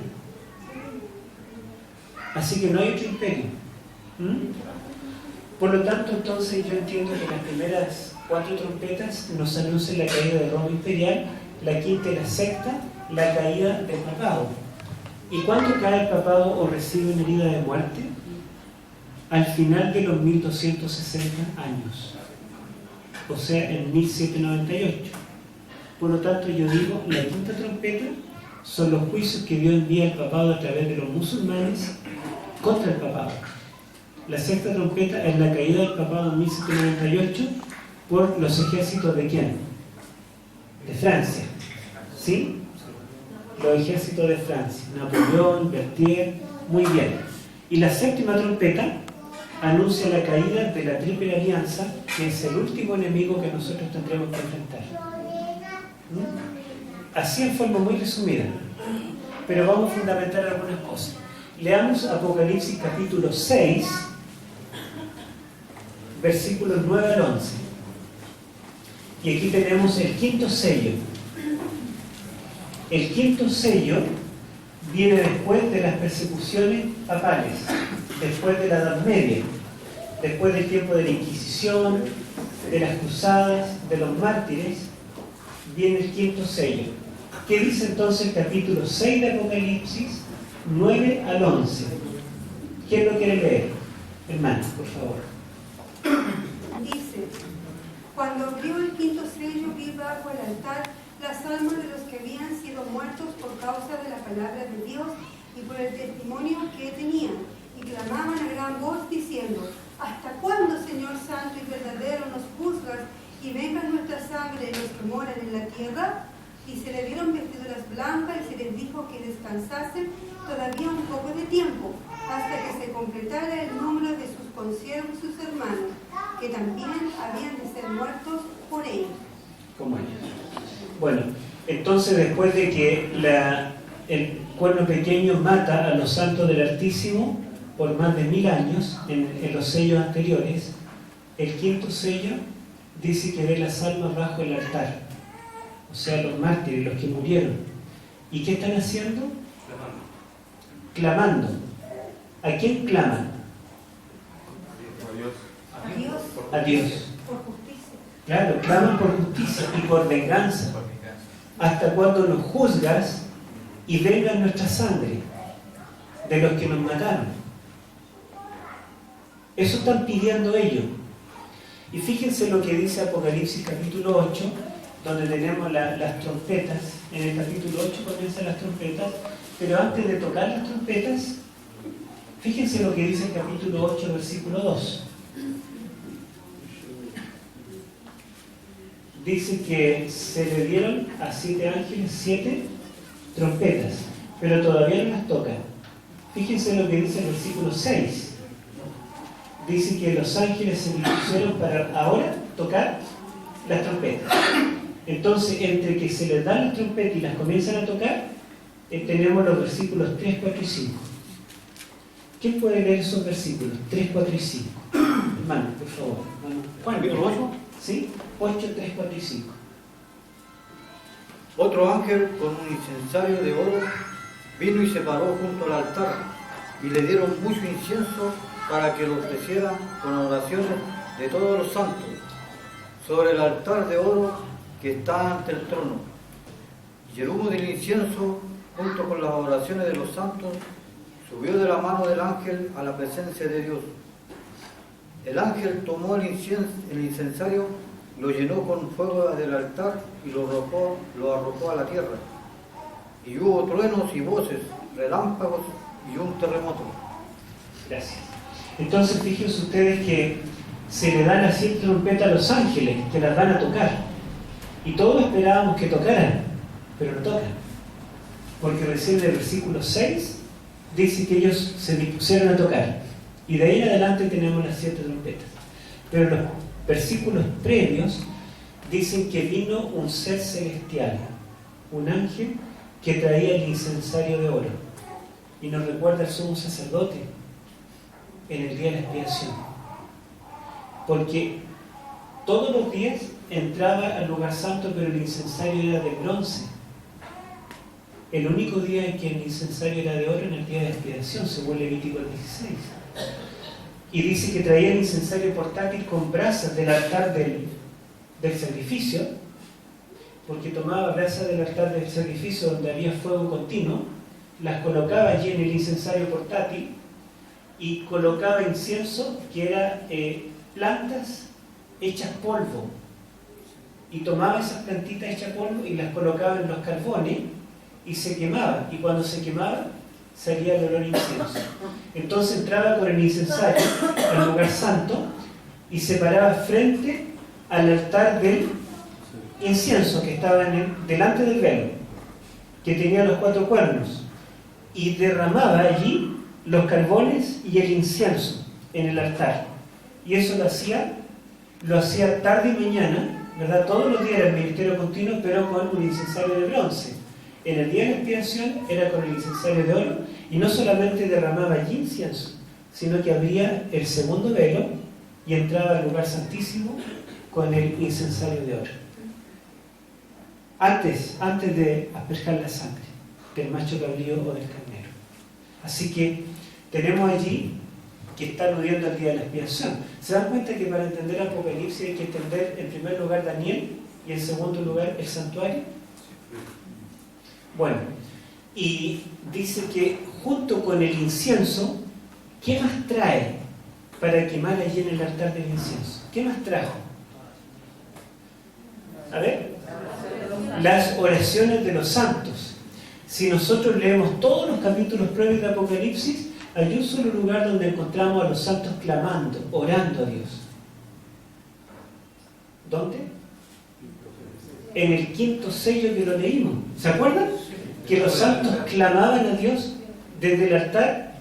Así que no hay otro imperio. Por lo tanto, entonces yo entiendo que las primeras 4 trompetas nos anuncian la caída de Roma imperial, la quinta y la sexta, la caída del papado. ¿Y cuándo cae el papado o recibe una herida de muerte? Al final de los 1260 años, o sea, en 1798. Por lo tanto, yo digo, la quinta trompeta son los juicios que Dios envía al papado a través de los musulmanes contra el papado. La sexta trompeta es la caída del papado en 1798 por los ejércitos de ¿quién? De Francia. ¿Sí? Los ejércitos de Francia. Napoleón, Berthier, muy bien. Y la séptima trompeta anuncia la caída de la Triple Alianza, que es el último enemigo que nosotros tendremos que enfrentar. Así en forma muy resumida. Pero vamos a fundamentar algunas cosas. Leamos Apocalipsis capítulo 6, versículos 9 al 11. Y aquí tenemos el quinto sello. El quinto sello viene después de las persecuciones papales, después de la Edad Media, después del tiempo de la Inquisición, de las cruzadas, de los mártires, viene el quinto sello. ¿Qué dice entonces el capítulo 6 de Apocalipsis, 9 al 11? ¿Quién lo quiere leer? Hermano, por favor. Dice: cuando abrió el quinto sello, vi bajo el altar las almas de los que habían sido muertos por causa de la palabra de Dios y por el testimonio que tenían, y clamaban a gran voz diciendo: ¿hasta cuándo, Señor santo y verdadero, nos juzgas y vengas nuestra sangre de los que moran en la tierra? Y se le dieron vestiduras blancas y se les dijo que descansasen todavía un poco de tiempo, hasta que se completara el número de sus consiervos y sus hermanos, que también habían de ser muertos por ellos. Como ellos. Bueno, entonces después de que el cuerno pequeño mata a los santos del Altísimo por más de 1000 años, en los sellos anteriores, el quinto sello dice que ve las almas bajo el altar, o sea, los mártires, los que murieron. ¿Y qué están haciendo? Clamando. ¿A quién claman? A Dios. A Dios. Por justicia. Claro, claman por justicia y por venganza. ¿Hasta cuando nos juzgas y venga nuestra sangre de los que nos mataron? Eso están pidiendo ellos. Y fíjense lo que dice Apocalipsis capítulo 8, donde tenemos las trompetas. En el capítulo 8 comienzan las trompetas, pero antes de tocar las trompetas, fíjense lo que dice el capítulo 8, versículo 2. Dice que se le dieron a 7 ángeles 7 trompetas, pero todavía no las tocan. Fíjense lo que dice el versículo 6. Dice que los ángeles se dispusieron para ahora tocar las trompetas. Entonces, entre que se les dan las trompetas y las comienzan a tocar, tenemos los versículos 3, 4 y 5. ¿Quién puede leer esos versículos? 3, 4 y 5. Hermano, por favor. ¿Cuál? ¿El capítulo 8? ¿Sí? 8, 3, 4 y 5. Otro ángel con un incensario de oro vino y se paró junto al altar, y le dieron mucho incienso para que lo ofrecieran con oraciones de todos los santos sobre el altar de oro que está ante el trono. Y el humo del incienso, junto con las oraciones de los santos, subió de la mano del ángel a la presencia de Dios. El ángel tomó el incensario, lo llenó con fuego del altar y lo arrojó a la tierra. Y hubo truenos y voces, relámpagos y un terremoto. Gracias. Entonces, fíjense ustedes que se le dan las 7 trompetas a los ángeles, que las van a tocar. Y todos esperábamos que tocaran, pero no tocan. Porque recién en el versículo 6 dice que ellos se dispusieron a tocar. Y de ahí en adelante tenemos las 7 trompetas. Pero los versículos previos dicen que vino un ser celestial, un ángel que traía el incensario de oro. Y nos recuerda al sumo sacerdote en el día de la expiación. Porque todos los días entraba al lugar santo, pero el incensario era de bronce. El único día en que el incensario era de oro en el día de la expiación, según Levítico 16. Y dice que traía el incensario portátil con brasas del altar del sacrificio, porque tomaba brasas del altar del sacrificio donde había fuego continuo, las colocaba allí en el incensario portátil y colocaba incienso, que era plantas hechas polvo, y tomaba esas plantitas hechas polvo y las colocaba en los carbones y se quemaban, y cuando se quemaban salía el olor a incienso. Entonces entraba con el incensario al lugar santo y se paraba frente al altar del incienso que estaba delante del velo, que tenía los 4 cuernos, y derramaba allí los carbones y el incienso en el altar. Y eso lo hacía tarde y mañana, ¿verdad? Todos los días era el ministerio continuo, pero con un incensario de bronce. En el día de la expiación era con el incensario de oro, y no solamente derramaba allí incienso, sino que abría el segundo velo y entraba al lugar santísimo con el incensario de oro. antes de asperjar la sangre del macho cabrío o del carnero. Así que tenemos allí que está aludiendo al día de la expiación. ¿Se dan cuenta que para entender Apocalipsis hay que entender en primer lugar Daniel y en segundo lugar el santuario? Bueno, y dice que junto con el incienso, ¿qué más trae para quemar allí en el altar del incienso? ¿Qué más trajo? A ver, las oraciones de los santos. Si nosotros leemos todos los capítulos previos de Apocalipsis, hay un solo lugar donde encontramos a los santos clamando, orando a Dios. ¿Dónde? En el quinto sello que lo leímos. ¿Se acuerdan? Que los santos clamaban a Dios desde el altar,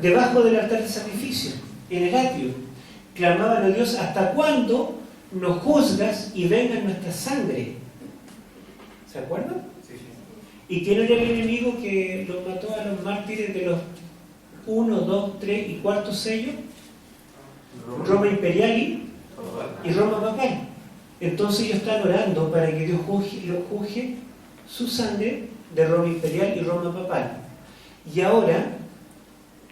debajo del altar de sacrificio, en el atrio. Clamaban a Dios: ¿hasta cuándo nos juzgas y venga nuestra sangre? ¿Se acuerdan? Sí, sí. ¿Y quién era el enemigo que los mató a los mártires de los 1, 2, 3 y cuarto sello? Roma imperial y Roma papal. Entonces ellos están orando para que Dios juzgue su sangre de Roma imperial y Roma papal. Y ahora,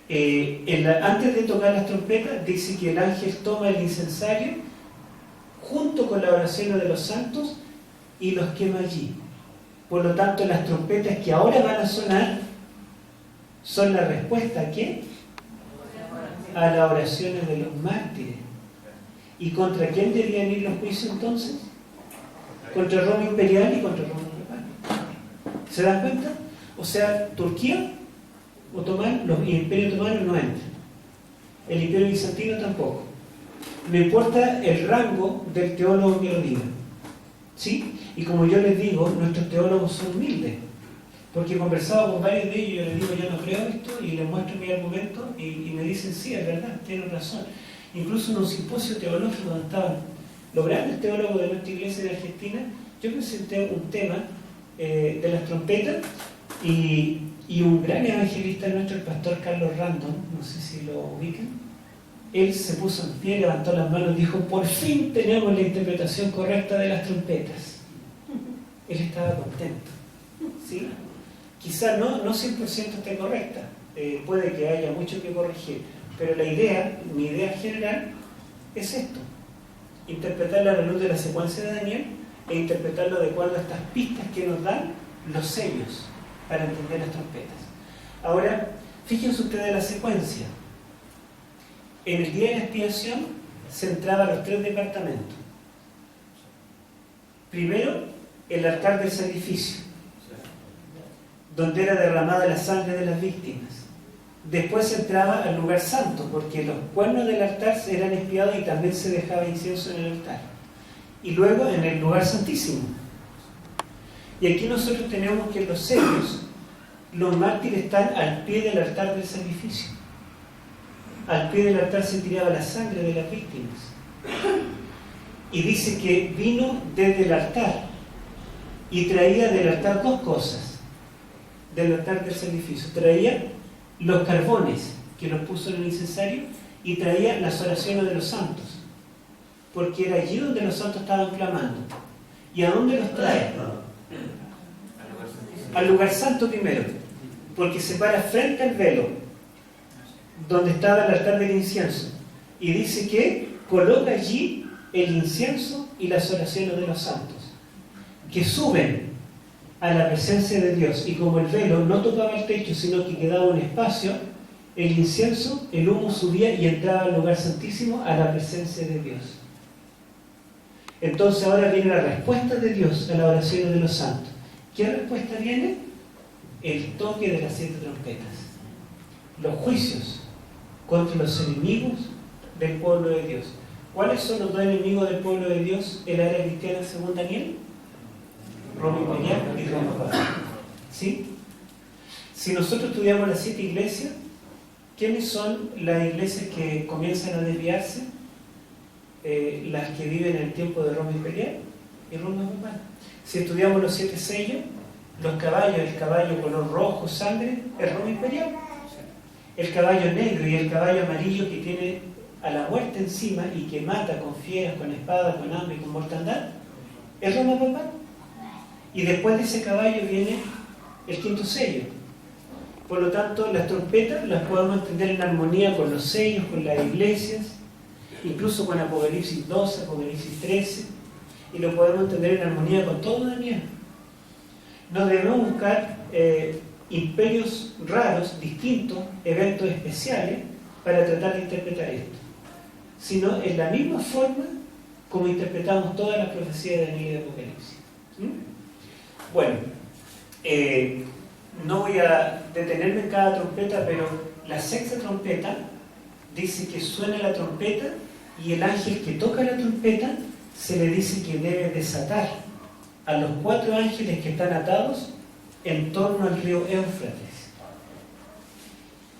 antes de tocar las trompetas, dice que el ángel toma el incensario junto con la oración de los santos y los quema allí. Por lo tanto, las trompetas que ahora van a sonar son la respuesta ¿a qué? A las oraciones de los mártires. ¿Y contra quién debían ir los juicios entonces? Contra Roma imperial y contra Roma papal. ¿Se dan cuenta? O sea, Turquía, otomano, los imperios otomanos no entran. El imperio bizantino tampoco. No importa el rango del teólogo que lo diga. ¿Sí? Y como yo les digo, nuestros teólogos son humildes. Porque he conversado con varios de ellos y yo les digo: yo no creo esto, y les muestro mi argumento y me dicen: sí, es verdad, tienen razón. Incluso en un simposio teológico donde estaban los grandes teólogos de nuestra iglesia de Argentina, yo presenté un tema de las trompetas y un gran evangelista nuestro, el pastor Carlos Random, no sé si lo ubican, él se puso en pie, levantó las manos y dijo: por fin tenemos la interpretación correcta de las trompetas. Él estaba contento, ¿sí? Quizá no 100% esté correcta, puede que haya mucho que corregir, pero mi idea general es esto: interpretarla a la luz de la secuencia de Daniel e interpretarlo de acuerdo a estas pistas que nos dan los sellos para entender las trompetas. Ahora, fíjense ustedes la secuencia. En el día de la expiación se entraba a los 3 departamentos. Primero, el altar del sacrificio, donde era derramada la sangre de las víctimas. Después se entraba al lugar santo, porque los cuernos del altar eran espiados y también se dejaba incienso en el altar. Y luego en el lugar santísimo. Y aquí nosotros tenemos que en los sellos, los mártires están al pie del altar del sacrificio. Al pie del altar se tiraba la sangre de las víctimas. Y dice que vino desde el altar y traía del altar 2 cosas. Del altar del sacrificio traía los carbones que los puso en el incensario y traía las oraciones de los santos, porque era allí donde los santos estaban clamando. ¿Y a dónde los trae? Al lugar santo primero, porque se para frente al velo donde estaba el altar del incienso, y dice que coloca allí el incienso y las oraciones de los santos, que suben a la presencia de Dios. Y como el velo no tocaba el techo, sino que quedaba un espacio, el incienso, el humo subía y entraba al lugar santísimo, a la presencia de Dios. Entonces ahora viene la respuesta de Dios a la oración de los santos. ¿Qué respuesta viene? El toque de las 7 trompetas. Los juicios contra los enemigos del pueblo de Dios. ¿Cuáles son los 2 enemigos del pueblo de Dios en la era cristiana según Daniel? Roma imperial y Roma papal. ¿Sí? Si nosotros estudiamos las 7 iglesias, ¿quiénes son las iglesias que comienzan a desviarse? Las que viven en el tiempo de Roma imperial y Roma papal. Si estudiamos los 7 sellos, los caballos, el caballo color rojo, sangre, es Roma imperial. El caballo negro y el caballo amarillo que tiene a la muerte encima y que mata con fieras, con espadas, con hambre y con mortandad, es Roma papal. Y después de ese caballo viene el quinto sello. Por lo tanto, las trompetas las podemos entender en armonía con los sellos, con las iglesias, incluso con Apocalipsis 12, Apocalipsis 13, y lo podemos entender en armonía con todo Daniel. No debemos buscar imperios raros, distintos, eventos especiales para tratar de interpretar esto, sino en la misma forma como interpretamos todas las profecías de Daniel y de Apocalipsis. Bueno, no voy a detenerme en cada trompeta, pero la sexta trompeta dice que suena la trompeta y el ángel que toca la trompeta se le dice que debe desatar a los 4 ángeles que están atados en torno al río Éufrates.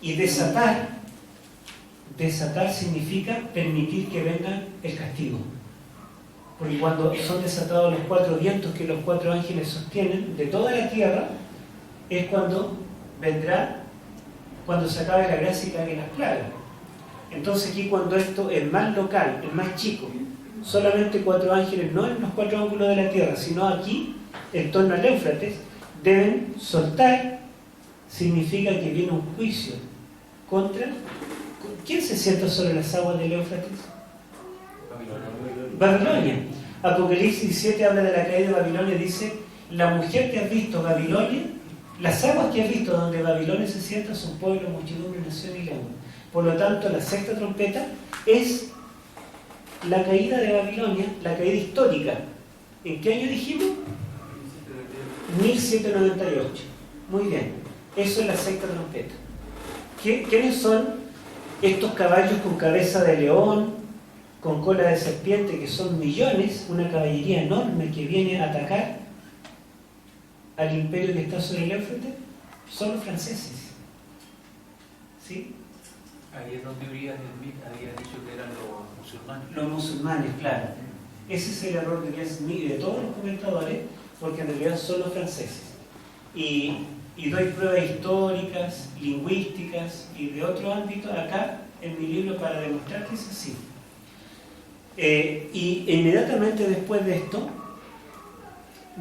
Y desatar significa permitir que venga el castigo. Porque cuando son desatados los 4 vientos que los 4 ángeles sostienen de toda la tierra, es cuando vendrá, cuando se acabe la gracia y caigan las plagas. Entonces aquí cuando esto es más local, es más chico, solamente 4 ángeles, no en los 4 ángulos de la tierra, sino aquí, en torno al Éufrates, deben soltar, significa que viene un juicio contra... ¿Quién se sienta sobre las aguas del Éufrates? Babilonia. Apocalipsis 17 habla de la caída de Babilonia, dice, la mujer que has visto, Babilonia, las aguas que has visto donde Babilonia se sienta son pueblo, muchedumbre, nación y lengua. Por lo tanto, la sexta trompeta es la caída de Babilonia, la caída histórica. ¿En qué año dijimos? 1798. Muy bien, eso es la sexta trompeta. ¿Quiénes son estos caballos con cabeza de león, con cola de serpiente, que son millones, una caballería enorme que viene a atacar al imperio que está sobre el Éufrates? Son los franceses. ¿Sí? Ayer no teorías había dicho que eran los musulmanes. Los musulmanes, claro. Ese es el error de Ian Smith y de todos los comentadores, porque en realidad son los franceses. Y doy pruebas históricas, lingüísticas y de otro ámbito acá en mi libro para demostrar que es así. Y inmediatamente después de esto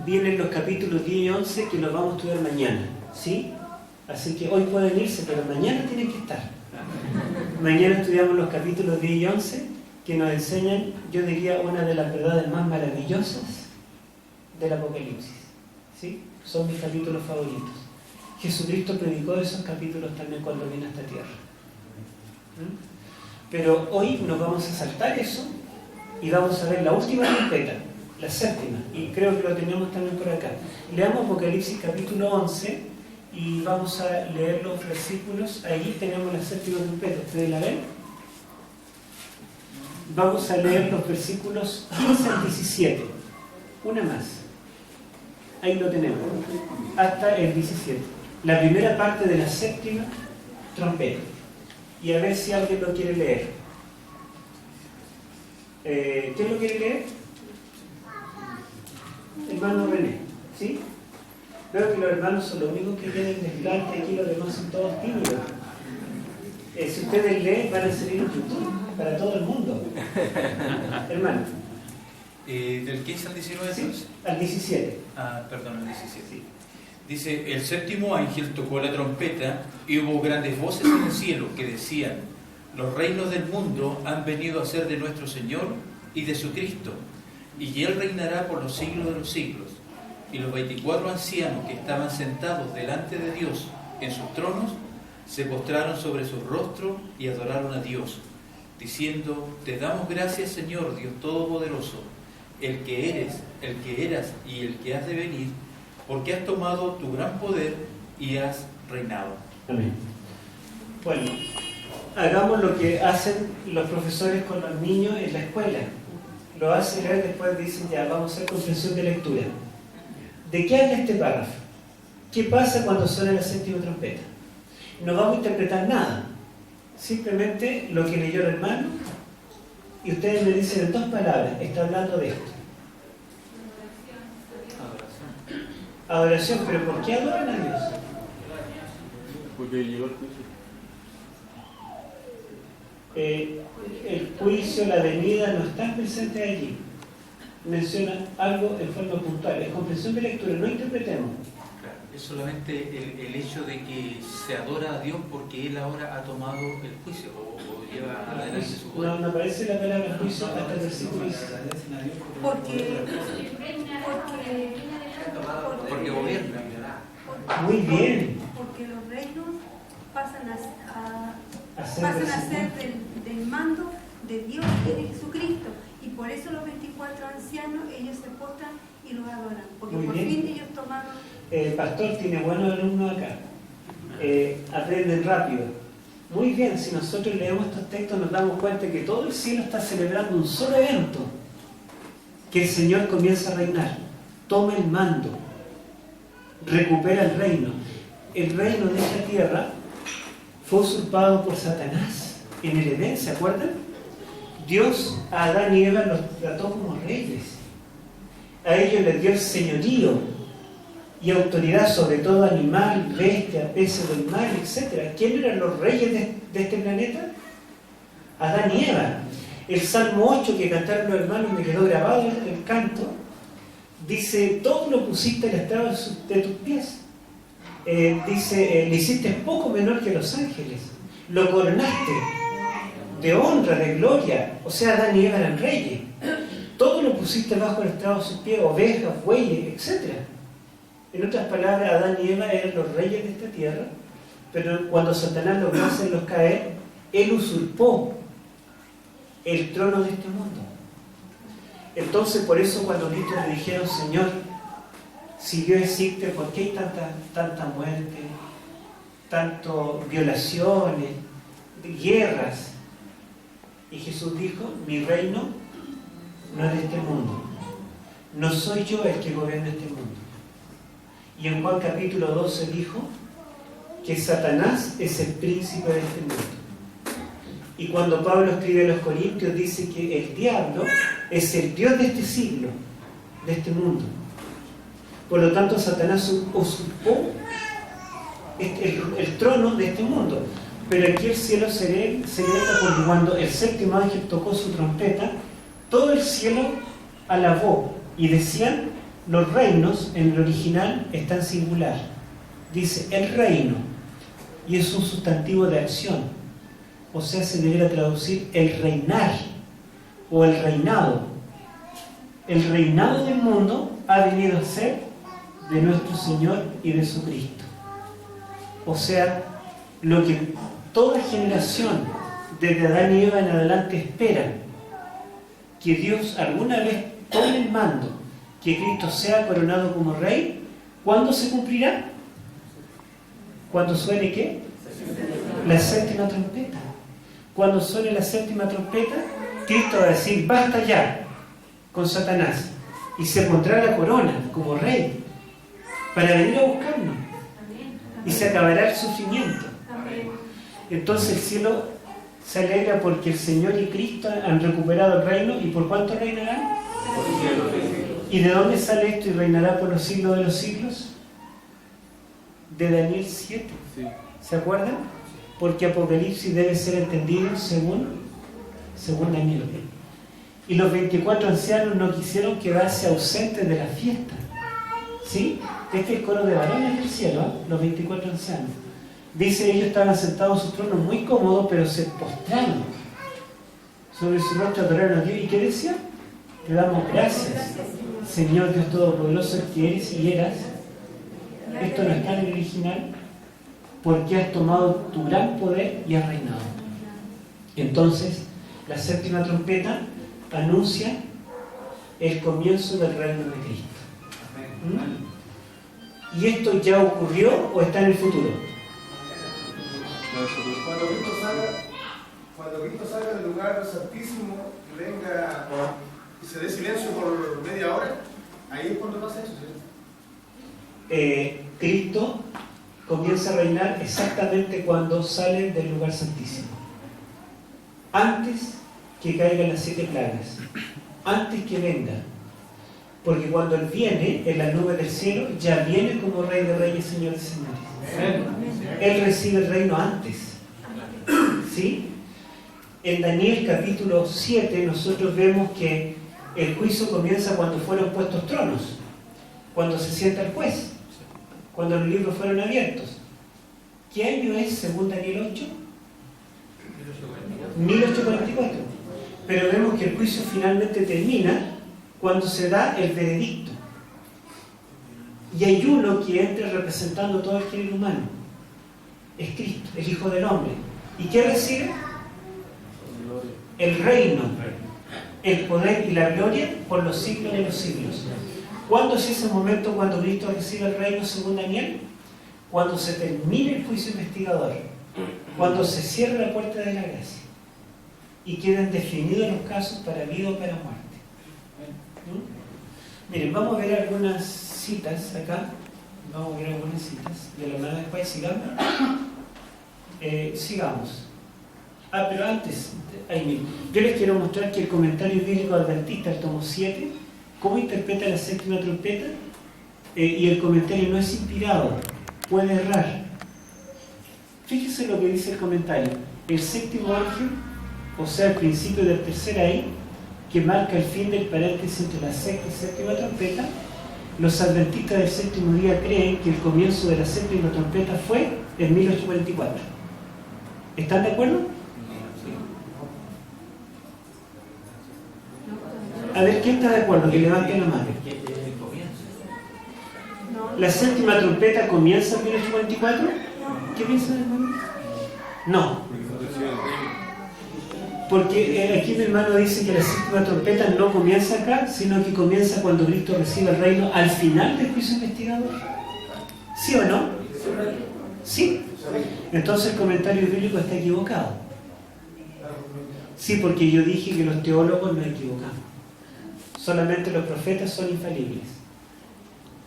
vienen los capítulos 10 y 11 que los vamos a estudiar mañana, ¿sí? Así que hoy pueden irse, pero mañana tienen que estar. Mañana estudiamos los capítulos 10 y 11 que nos enseñan, yo diría, una de las verdades más maravillosas del Apocalipsis, ¿sí? Son mis capítulos favoritos. Jesucristo predicó esos capítulos también cuando vino a esta tierra. Pero hoy nos vamos a saltar eso y vamos a ver la última trompeta, la séptima, y creo que lo tenemos también por acá. Leamos Apocalipsis capítulo 11 y vamos a leer los versículos. Ahí tenemos la séptima trompeta, ¿ustedes la ven? Vamos a leer los versículos 15 al 17, una más. Ahí lo tenemos, hasta el 17. La primera parte de la séptima trompeta. Y a ver si alguien lo quiere leer. ¿Quién lo quiere leer? Hermano René, ¿sí? Veo que los hermanos son los únicos que tienen desplante, aquí los demás son todos tímidos. Si ustedes leen, van a salir en YouTube para todo el mundo. Hermano. ¿Del 15 al 19? Sí, al 17. Perdón, al 17. Sí. Dice, el séptimo ángel tocó la trompeta y hubo grandes voces en el cielo que decían, los reinos del mundo han venido a ser de nuestro Señor y de su Cristo, y Él reinará por los siglos de los siglos. Y los 24 ancianos que estaban sentados delante de Dios en sus tronos, se postraron sobre sus rostros y adoraron a Dios, diciendo, te damos gracias, Señor, Dios Todopoderoso, el que eres, el que eras y el que has de venir, porque has tomado tu gran poder y has reinado. Amén. Bueno, hagamos lo que hacen los profesores con los niños en la escuela. Lo hacen leer, después dicen, ya, vamos a hacer comprensión de lectura. ¿De qué habla este párrafo? ¿Qué pasa cuando suena la séptima trompeta? No vamos a interpretar nada. Simplemente lo que leyó el hermano, y ustedes me dicen en 2 palabras, está hablando de esto. Adoración, pero ¿por qué adoran a Dios? Porque llegó el juicio. El juicio, la venida, no están presentes allí. menciona algo en forma puntual. Es comprensión de lectura, no interpretemos. Claro, es solamente el hecho de que se adora a Dios porque Él ahora ha tomado el juicio o lleva adelante su poder. No aparece la palabra juicio hasta el versículo 10. Porque gobierna. Muy bien. Porque los reinos pasan a Hacer ser del mando de Dios y de Jesucristo. Y por eso los 24 ancianos, ellos se postran y los adoran. Porque Muy por bien. fin ellos tomaron... El pastor tiene buenos alumnos acá. Aprenden rápido. Muy bien, si nosotros leemos estos textos nos damos cuenta que todo el cielo está celebrando un solo evento. Que el Señor comienza a reinar. Toma el mando. Recupera el reino. El reino de esta tierra fue usurpado por Satanás en el Edén, ¿se acuerdan? Dios a Adán y Eva los trató como reyes. A ellos les dio el señorío y autoridad sobre todo animal, bestia, peces del mar, etc. ¿Quién eran los reyes de este planeta? Adán y Eva. El Salmo 8 que cantaron los hermanos, me quedó grabado el canto, dice, todo lo pusiste al estrado de tus pies. Dice, le hiciste poco menor que los ángeles, lo coronaste de honra, de gloria. O sea, Adán y Eva eran reyes. Todo lo pusiste bajo el estrado de sus pies, ovejas, bueyes, etc. En otras palabras, Adán y Eva eran los reyes de esta tierra, pero cuando Satanás logró hacerlos caer, él usurpó el trono de este mundo. Entonces, por eso cuando Cristo le dijeron, Señor, si Dios existe, ¿por qué hay tanta muerte, tantas violaciones, guerras? Y Jesús dijo, mi reino no es de este mundo. No soy yo el que gobierna este mundo. Y en Juan capítulo 12 dijo que Satanás es el príncipe de este mundo. Y cuando Pablo escribe a los Corintios dice que el diablo es el Dios de este siglo, de este mundo. Por lo tanto, Satanás usurpó el trono de este mundo. Pero aquí el cielo se celebra porque cuando el séptimo ángel tocó su trompeta, todo el cielo alabó y decían, los reinos en el original están singular. Dice el reino y es un sustantivo de acción. O sea, se debería traducir el reinar o el reinado. El reinado del mundo ha venido a ser de nuestro Señor y de su Cristo. O sea, lo que toda generación, desde Adán y Eva en adelante, esperan, que Dios alguna vez tome el mando, que Cristo sea coronado como Rey. ¿Cuándo se cumplirá? ¿Cuándo suene qué? La séptima trompeta. Cuando suene la séptima trompeta, Cristo va a decir, basta ya con Satanás, y se pondrá la corona como Rey para venir a buscarnos, y se acabará el sufrimiento. Entonces el cielo se alegra porque el Señor y Cristo han recuperado el reino. ¿Y por cuánto reinarán? ¿Y de dónde sale esto? ¿Y reinará por los siglos de los siglos? De Daniel 7. ¿Se acuerdan? Porque Apocalipsis debe ser entendido según Daniel. Y los 24 ancianos no quisieron quedarse ausentes de la fiesta. ¿Sí? Este es el coro de varones del cielo, ¿eh? Los 24 ancianos. Dice, ellos estaban sentados en sus tronos muy cómodos, pero se postraron sobre su rostro, adoraron a Dios. ¿Y qué decía? Te damos gracias, Señor Dios Todopoderoso, que eres y eras. Esto no está en el original, porque has tomado tu gran poder y has reinado. Entonces, la séptima trompeta anuncia el comienzo del reino de Cristo. ¿Y esto ya ocurrió o está en el futuro? Cuando Cristo salga del lugar santísimo y venga y se dé silencio por media hora, ahí es cuando pasa eso, ¿cierto? Cristo comienza a reinar exactamente cuando sale del lugar santísimo. Antes que caigan las 7 plagas, antes que venga. Porque cuando Él viene en las nubes del cielo, ya viene como Rey de Reyes, Señor de Señores. Él recibe el reino antes. ¿Sí? En Daniel capítulo 7 nosotros vemos que El juicio comienza cuando fueron puestos tronos, cuando se sienta el juez, cuando los libros fueron abiertos. ¿Qué año es según Daniel 8? 1844. Pero vemos que el juicio finalmente termina cuando se da el veredicto. Y hay uno que entra representando todo el género humano. Es Cristo, el Hijo del Hombre. ¿Y qué recibe? El reino, el poder y la gloria por los siglos de los siglos. ¿Cuándo es ese momento cuando Cristo recibe el reino según Daniel? Cuando se termine el juicio investigador, cuando se cierre la puerta de la gracia y queden definidos los casos para vida o para muerte. Miren, vamos a ver algunas citas acá. Vamos a ver algunas citas de la hermana después. Sigamos. Pero antes, yo les quiero mostrar que el comentario bíblico adventista, el tomo 7, cómo interpreta la séptima trompeta, y el comentario no es inspirado, puede errar. Fíjense lo que dice el comentario. El séptimo ángel, o sea, el principio del tercer ay, que marca el fin del paréntesis entre la sexta y séptima trompeta, los adventistas del séptimo día creen que el comienzo de la séptima trompeta fue en 1844. ¿Están de acuerdo? A ver, ¿quién está de acuerdo? Que levante la mano. ¿La séptima trompeta comienza en 1844? ¿Qué piensan, hermano? No. Porque aquí mi hermano dice que la séptima trompeta no comienza acá, sino que comienza cuando Cristo recibe el reino al final del juicio investigador. ¿Sí o no? Sí. Entonces el comentario bíblico está equivocado. Sí, porque yo dije que los teólogos no equivocamos. Solamente los profetas son infalibles.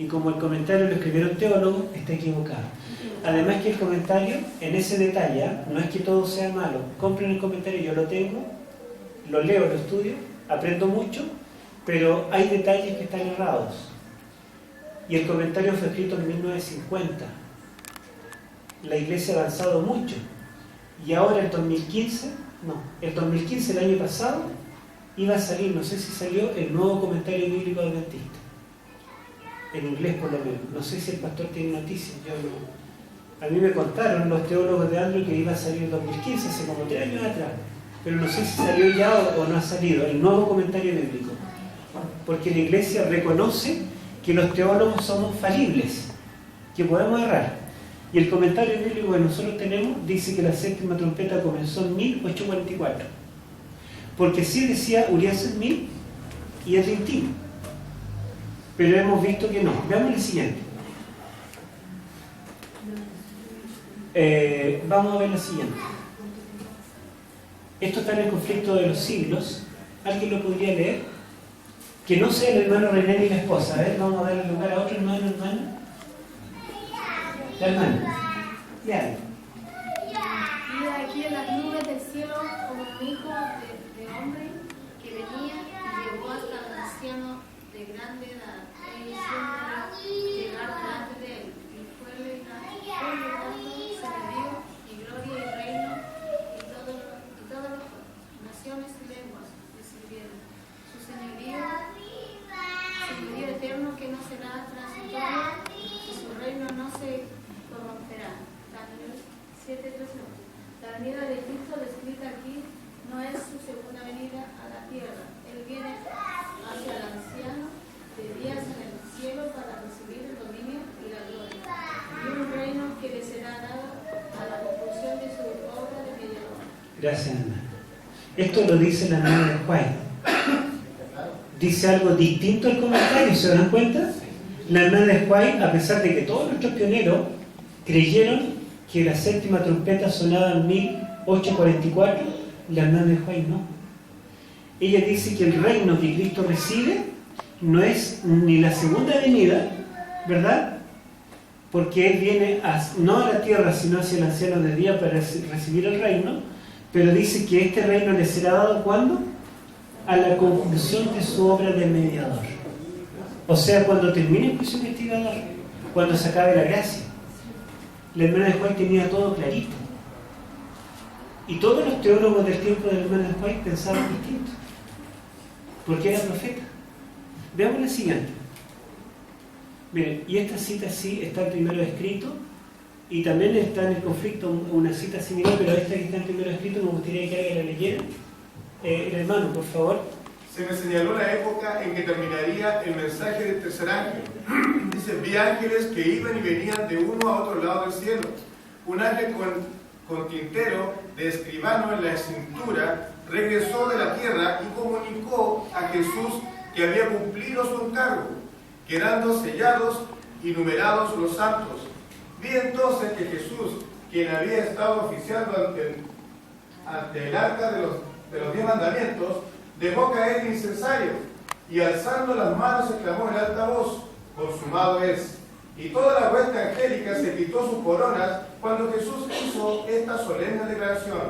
Y como el comentario lo escribieron teólogos, está equivocado. Además que el comentario, en ese detalle, no es que todo sea malo. Compren el comentario, yo lo tengo, lo leo, lo estudio, aprendo mucho, pero hay detalles que están errados. Y el comentario fue escrito en 1950. La iglesia ha avanzado mucho. Y ahora el 2015, el 2015, el año pasado, iba a salir, no sé si salió, el nuevo comentario bíblico adventista. En inglés por lo menos. No sé si el pastor tiene noticias, yo no. A mí me contaron los teólogos de Andrew que iba a salir en 2015, hace como 3 años atrás. Pero no sé si salió ya o no ha salido, el nuevo comentario bíblico. Porque la iglesia reconoce que los teólogos somos falibles, que podemos errar. Y el comentario bíblico que nosotros tenemos dice que la séptima trompeta comenzó en 1844. Porque sí decía Urias en 1000 y es Rintín. Pero hemos visto que no. Veamos el siguiente. Vamos a ver la siguiente. Esto está en el conflicto de los siglos. ¿Alguien lo podría leer? Que no sea el hermano René ni la esposa. A ver, vamos a darle lugar a otro hermano. La hermana. Ya. Y aquí en las nubes del cielo como un hijo de hombre que venía y llegó hasta el anciano de grande edad e hizo llegar delante de él. Y fue llegando señorío y gloria y reino y todas las naciones y lenguas le sirvieron. Su señorío eterno que no será transitorio y su reino no se corromperá. Daniel 7:13. La venida de Cristo descrita aquí no es su segunda venida a la tierra. Él viene hacia el anciano de días en el cielo para recibir el dominio y la gloria. Y un reino que le será dado a la conclusión de su obra de mediador. Gracias, Ana. Esto lo dice la hermana de Juan. Dice algo distinto al comentario, ¿se dan cuenta? La hermana de Juan, a pesar de que todos nuestros pioneros creyeron que la séptima trompeta sonaba en 1844, la hermana de Juan no. Ella dice que el reino que Cristo recibe no es ni la segunda venida, ¿verdad? Porque Él viene no a la tierra, sino hacia el anciano de día para recibir el reino, pero dice que este reino le será dado ¿cuándo? A la conclusión de su obra de mediador. O sea, cuando termine el juicio investigador, cuando se acabe la gracia. La hermana de Juan tenía todo clarito. Y todos los teólogos del tiempo de la hermana de Juan pensaban distinto. porque era profeta. Veamos la siguiente. Miren, y esta cita sí está en primero escrito, y también está en el conflicto una cita similar, pero esta que está en primero escrito me gustaría que alguien la leyera. El hermano, por favor. Se me señaló la época en que terminaría el mensaje del tercer ángel. Dice, vi ángeles que iban y venían de uno a otro lado del cielo. Un ángel con tintero de escribano en la cintura regresó de la tierra y comunicó a Jesús que había cumplido su encargo, quedando sellados y numerados los santos. Vi entonces que Jesús, quien había estado oficiando ante el arca de los 10 mandamientos, dejó caer el incensario y alzando las manos exclamó en alta voz, consumado es. Y toda la hueste angélica se quitó sus coronas cuando Jesús hizo esta solemne declaración: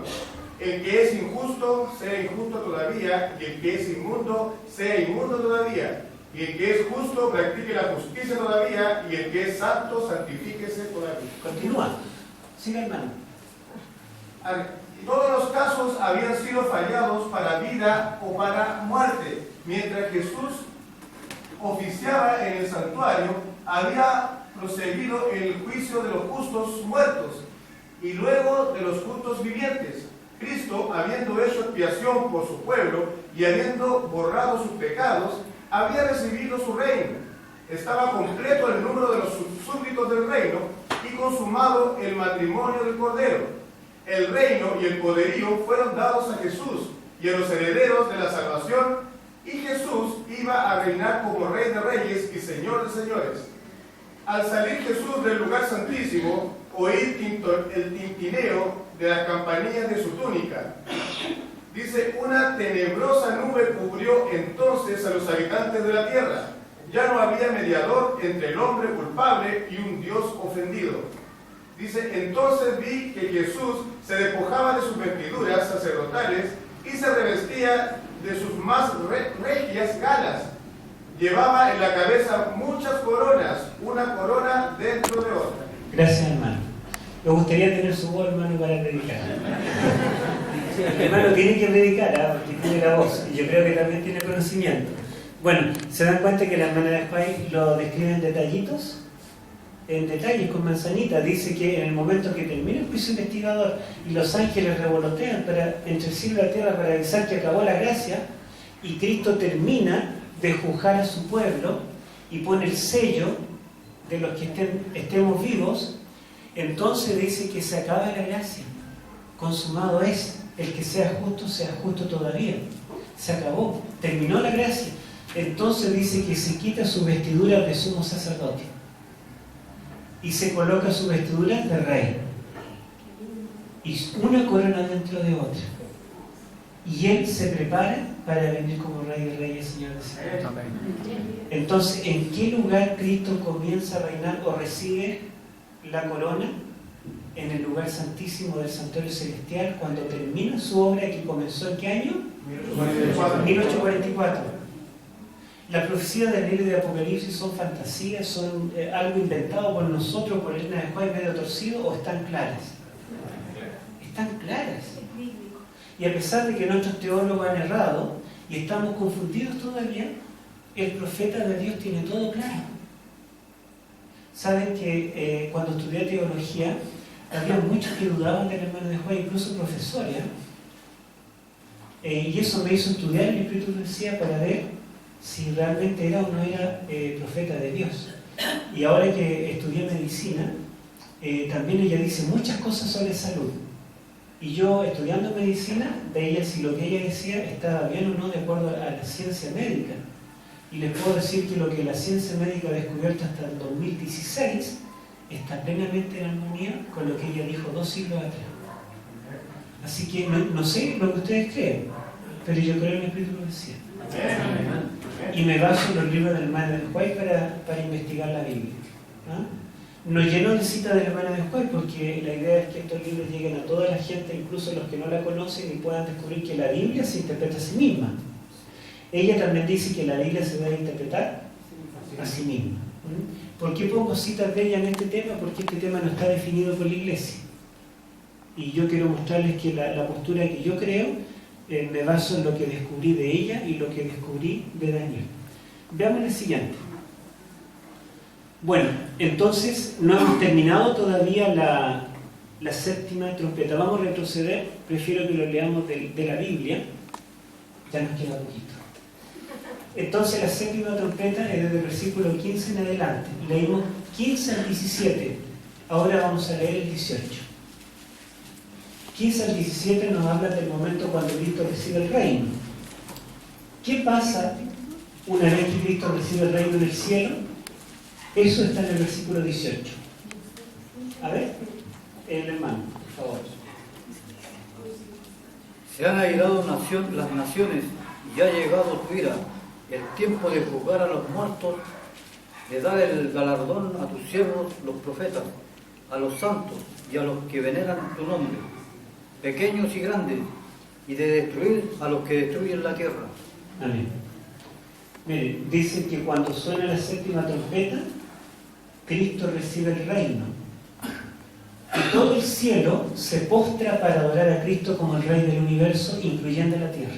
el que es injusto, sea injusto todavía, y el que es inmundo, sea inmundo todavía, y el que es justo, practique la justicia todavía, y el que es santo, santifíquese todavía. Continúa. Siga, hermano. Todos los casos habían sido fallados para vida o para muerte. Mientras Jesús oficiaba en el santuario, había proseguido el juicio de los justos muertos y luego de los justos vivientes. Cristo, habiendo hecho expiación por su pueblo y habiendo borrado sus pecados, había recibido su reino. Estaba completo el número de los súbditos del reino y consumado el matrimonio del Cordero. El reino y el poderío fueron dados a Jesús y a los herederos de la salvación, y Jesús iba a reinar como Rey de Reyes y Señor de Señores. Al salir Jesús del lugar santísimo, oí el tintineo de las campanillas de su túnica. Dice, una tenebrosa nube cubrió entonces a los habitantes de la tierra. Ya no había mediador entre el hombre culpable y un Dios ofendido. Dice, entonces vi que Jesús se despojaba de sus vestiduras sacerdotales y se revestía de sus más regias galas. Llevaba en la cabeza muchas coronas, una corona dentro de otra. Gracias, hermano. Me gustaría tener su voz, hermano, para predicar. Sí, el hermano tiene que predicar, porque tiene la voz, y yo creo que también tiene conocimiento. Bueno, ¿se dan cuenta que la hermana de Juárez lo describe en detallitos? En detalles, con manzanita. Dice que en el momento que termina el juicio investigador y los ángeles revolotean entre el cielo y la tierra para avisar que acabó la gracia, y Cristo termina de juzgar a su pueblo y pone el sello de los que estemos vivos, entonces dice que se acaba la gracia. Consumado es. El que sea justo todavía. Se acabó, terminó la gracia. Entonces dice que se quita su vestidura de sumo sacerdote y se coloca su vestidura de rey, y una corona dentro de otra, y él se prepara para venir como Rey de Reyes, Señor de Señores. Entonces, ¿en qué lugar Cristo comienza a reinar o recibe la corona? En el lugar santísimo del santuario celestial, cuando termina su obra, que comenzó ¿en qué año? 1844. Las profecías del libro de Apocalipsis son fantasías, son algo inventado por nosotros, por Elena de Juárez, medio torcido, o están claras. Están claras. Y a pesar de que nuestros teólogos han errado y estamos confundidos todavía, el profeta de Dios tiene todo claro. Saben que cuando estudié teología, había muchos que dudaban del hermano de Juárez, incluso profesores. Y eso me hizo estudiar el Espíritu de Profecía para ver si realmente era o no era profeta de Dios. Y ahora que estudié medicina, también ella dice muchas cosas sobre salud. Y yo, estudiando medicina, veía si lo que ella decía estaba bien o no de acuerdo a la ciencia médica. Y les puedo decir que lo que la ciencia médica ha descubierto hasta el 2016 está plenamente en armonía con lo que ella dijo 2 siglos atrás. Así que no sé lo que ustedes creen, pero yo creo en el Espíritu de Profecía. Y me baso en los libros del hermano de Juárez para investigar la Biblia. No lleno de citas del hermano de Juárez, porque la idea es que estos libros lleguen a toda la gente, incluso los que no la conocen, y puedan descubrir que la Biblia se interpreta a sí misma. Ella también dice que la Biblia se debe interpretar a sí misma. ¿Por qué pongo citas de ella en este tema? Porque este tema no está definido por la Iglesia. Y yo quiero mostrarles que la postura que yo creo me baso en lo que descubrí de ella y lo que descubrí de Daniel. Veamos el siguiente. Bueno, entonces no hemos terminado todavía la séptima trompeta. Vamos a retroceder, prefiero que lo leamos de la Biblia, ya nos queda poquito. Entonces la séptima trompeta es desde el versículo 15 en adelante. Leímos 15 al 17, ahora vamos a leer el 18. 15 al 17 nos habla del momento cuando Cristo recibe el reino. ¿Qué pasa una vez que Cristo recibe el reino en el cielo? Eso está en el versículo 18. A ver, el hermano, por favor. Se han airado las naciones y ha llegado tu ira, el tiempo de juzgar a los muertos, de dar el galardón a tus siervos, los profetas, a los santos y a los que veneran tu nombre, pequeños y grandes, y de destruir a los que destruyen la tierra. Amén. Miren, dice que cuando suena la séptima trompeta, Cristo recibe el reino. Y todo el cielo se postra para adorar a Cristo como el Rey del universo, incluyendo la tierra.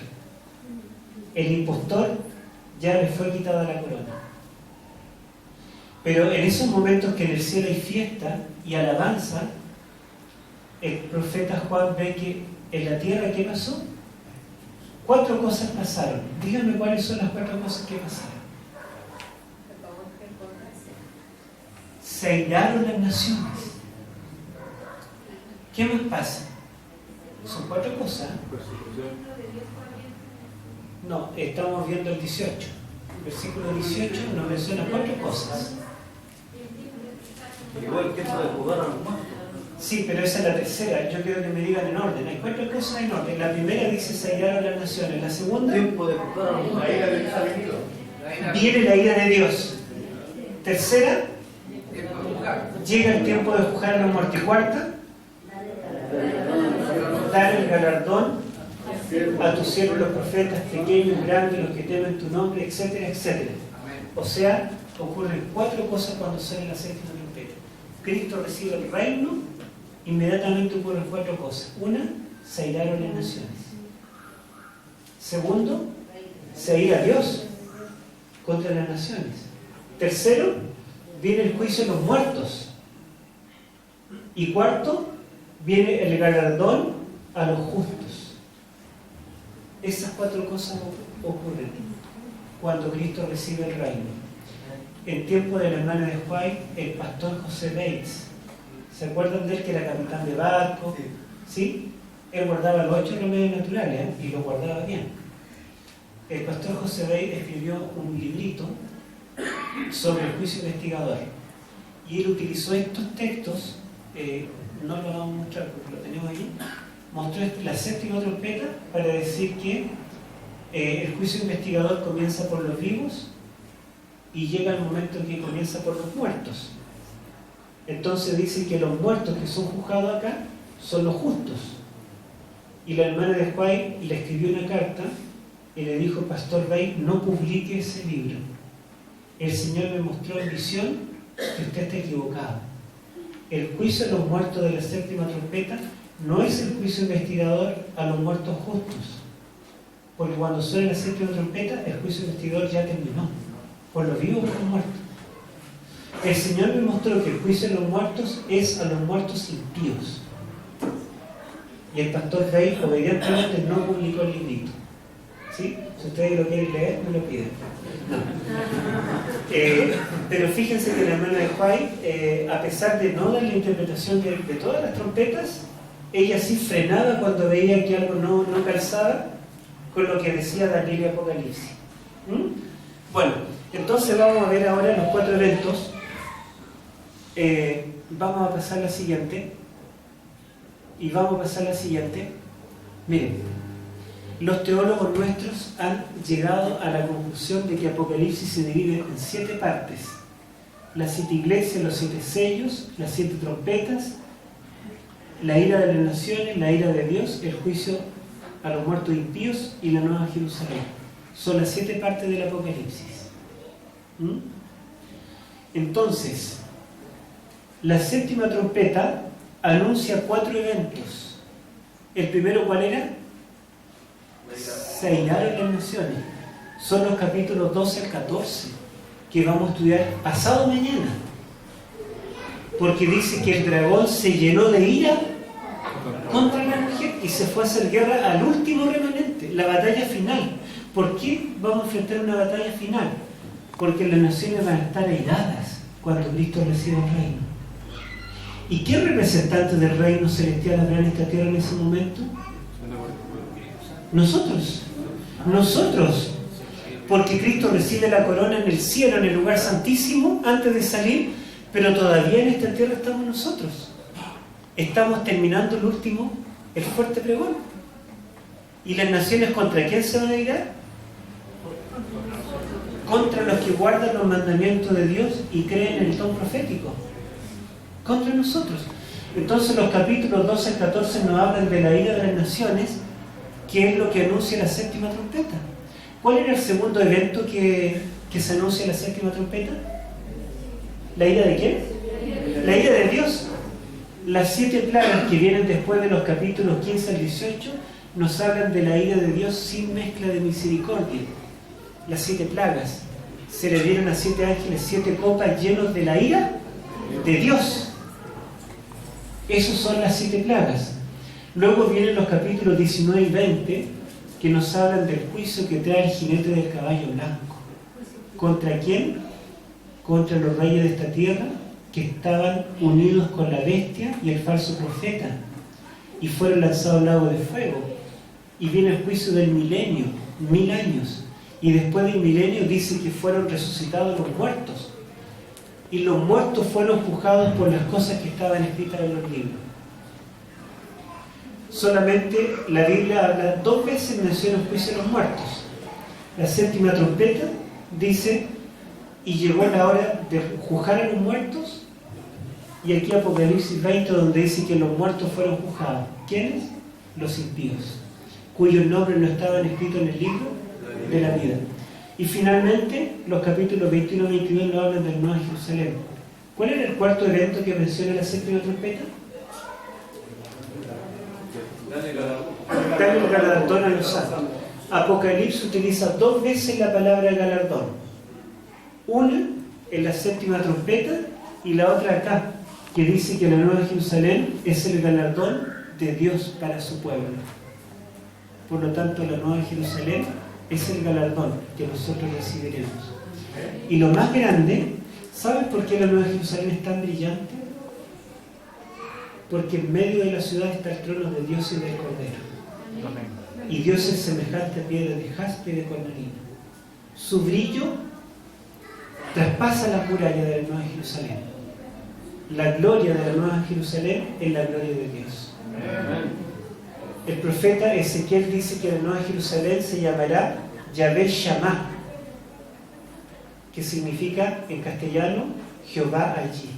El impostor ya le fue quitada la corona. Pero en esos momentos que en el cielo hay fiesta y alabanza, el profeta Juan ve que en la tierra, ¿qué pasó? 4 cosas pasaron. Díganme cuáles son las 4 cosas que pasaron. Se airaron las naciones. ¿Qué más pasa? Son 4 cosas. No, estamos viendo el 18. El versículo 18 nos menciona 4 cosas. Llegó el tiempo de juzgar a los muertos. Sí, pero esa es la tercera. Yo quiero que me digan en orden. Hay 4 cosas en orden. La primera dice se airaron las naciones. La segunda, Tiempo de juzgar a los muertos. La ira de Dios ha venido. viene la ira de Dios. Tercera, llega el tiempo de juzgar a la muerte. Cuarta, dar el galardón a tus siervos los profetas, pequeños, grandes, los que temen tu nombre, etcétera, etcétera. O sea, ocurren 4 cosas cuando suena la séptima trompeta. Cristo recibe el reino, inmediatamente ocurren 4 cosas. Una, se airaron las naciones. Segundo, se aira Dios contra las naciones. Tercero, viene el juicio de los muertos. Y cuarto, viene el galardón a los justos. Esas 4 cosas ocurren cuando Cristo recibe el reino. En tiempo de la hermana de White, el pastor José Bates, ¿se acuerdan de él que era capitán de barco? ¿Sí? Él guardaba los 8 remedios naturales, y los guardaba bien. El pastor José Bates escribió un librito sobre el juicio investigador. Y él utilizó estos textos, no lo vamos a mostrar porque lo tenemos aquí, mostró la séptima trompeta para decir que el juicio investigador comienza por los vivos y llega el momento en que comienza por los muertos. Entonces dice que los muertos que son juzgados acá son los justos. Y la hermana de White le escribió una carta y le dijo: Pastor Bay, no publique ese libro. El Señor me mostró en visión que usted está equivocado. El juicio de los muertos de la séptima trompeta no es el juicio investigador a los muertos justos. Porque cuando suena la séptima trompeta, el juicio investigador ya terminó. Por los vivos, por los muertos. El Señor me mostró que el juicio de los muertos es a los muertos impíos. Y el pastor Rey obedientemente no publicó el librito. ¿Sí? Si ustedes lo quieren leer, me lo piden. No. Pero fíjense que la hermana de White, a pesar de no dar la interpretación de todas las trompetas, ella sí frenaba cuando veía que algo no calzaba con lo que decía Daniel y Apocalipsis. Bueno, entonces vamos a ver ahora los 4 eventos. Vamos a pasar a la siguiente. Miren, los teólogos nuestros han llegado a la conclusión de que Apocalipsis se divide en 7 partes: la 7 iglesias, los 7 sellos, las 7 trompetas, la ira de las naciones, la ira de Dios, el juicio a los muertos impíos y la nueva Jerusalén. Son las 7 partes del Apocalipsis. Entonces, la séptima trompeta anuncia 4 eventos. ¿El primero cuál era? se airaron las naciones. Son los capítulos 12 al 14 que vamos a estudiar pasado mañana. Porque dice que el dragón se llenó de ira contra la mujer y se fue a hacer guerra al último remanente, la batalla final. ¿Por qué vamos a enfrentar una batalla final? Porque las naciones van a estar airadas cuando Cristo reciba el reino. ¿Y qué representantes del reino celestial habrá en esta tierra en ese momento? Nosotros. Nosotros. Porque Cristo recibe la corona en el cielo, en el lugar santísimo, antes de salir, pero todavía en esta tierra estamos nosotros. Estamos terminando el fuerte pregón. ¿Y las naciones contra quién se van a irar? Contra los que guardan los mandamientos de Dios y creen en el don profético. Contra nosotros. Entonces los capítulos 12 al 14 nos hablan de la ira de las naciones, que es lo que anuncia la séptima trompeta. ¿Cuál era el segundo evento que se anuncia en la séptima trompeta? ¿La ira de quién? La ira de Dios. Las 7 plagas que vienen después de los capítulos 15 al 18 nos hablan de la ira de Dios sin mezcla de misericordia. Las 7 plagas se le dieron a 7 ángeles 7 copas llenos de la ira de Dios. Esas son las 7 plagas. Luego vienen los capítulos 19 y 20 que nos hablan del juicio que trae el jinete del caballo blanco. ¿Contra quién? Contra los reyes de esta tierra que estaban unidos con la bestia y el falso profeta y fueron lanzados al lago de fuego. Y viene el juicio del milenio, 1000 años. Y después del milenio dice que fueron resucitados los muertos. Y los muertos fueron juzgados por las cosas que estaban escritas en los libros. Solamente la Biblia habla 2 veces, menciona el juicio de los muertos. La séptima trompeta dice, y llegó la hora de juzgar a los muertos. Y aquí Apocalipsis 20, donde dice que los muertos fueron juzgados. ¿Quiénes? Los impíos, cuyos nombres no estaban escritos en el libro de la vida. Y finalmente, los capítulos 21 y 22 nos hablan del Nuevo Jerusalén. ¿Cuál era el cuarto evento que menciona la séptima trompeta? Dale el galardón a los santos. Apocalipsis utiliza 2 veces la palabra galardón. Una en la séptima trompeta y la otra acá, que dice que la Nueva Jerusalén es el galardón de Dios para su pueblo. Por lo tanto, la Nueva Jerusalén es el galardón que nosotros recibiremos. Y lo más grande, ¿sabes por qué la Nueva Jerusalén es tan brillante? Porque en medio de la ciudad está el trono de Dios y del Cordero. Y Dios es semejante a piedra de jaspe y de cornalina. Su brillo traspasa la muralla de la Nueva Jerusalén. La gloria de la Nueva Jerusalén es la gloria de Dios. El profeta Ezequiel dice que la Nueva Jerusalén se llamará Yahvé Shammah, que significa en castellano Jehová allí.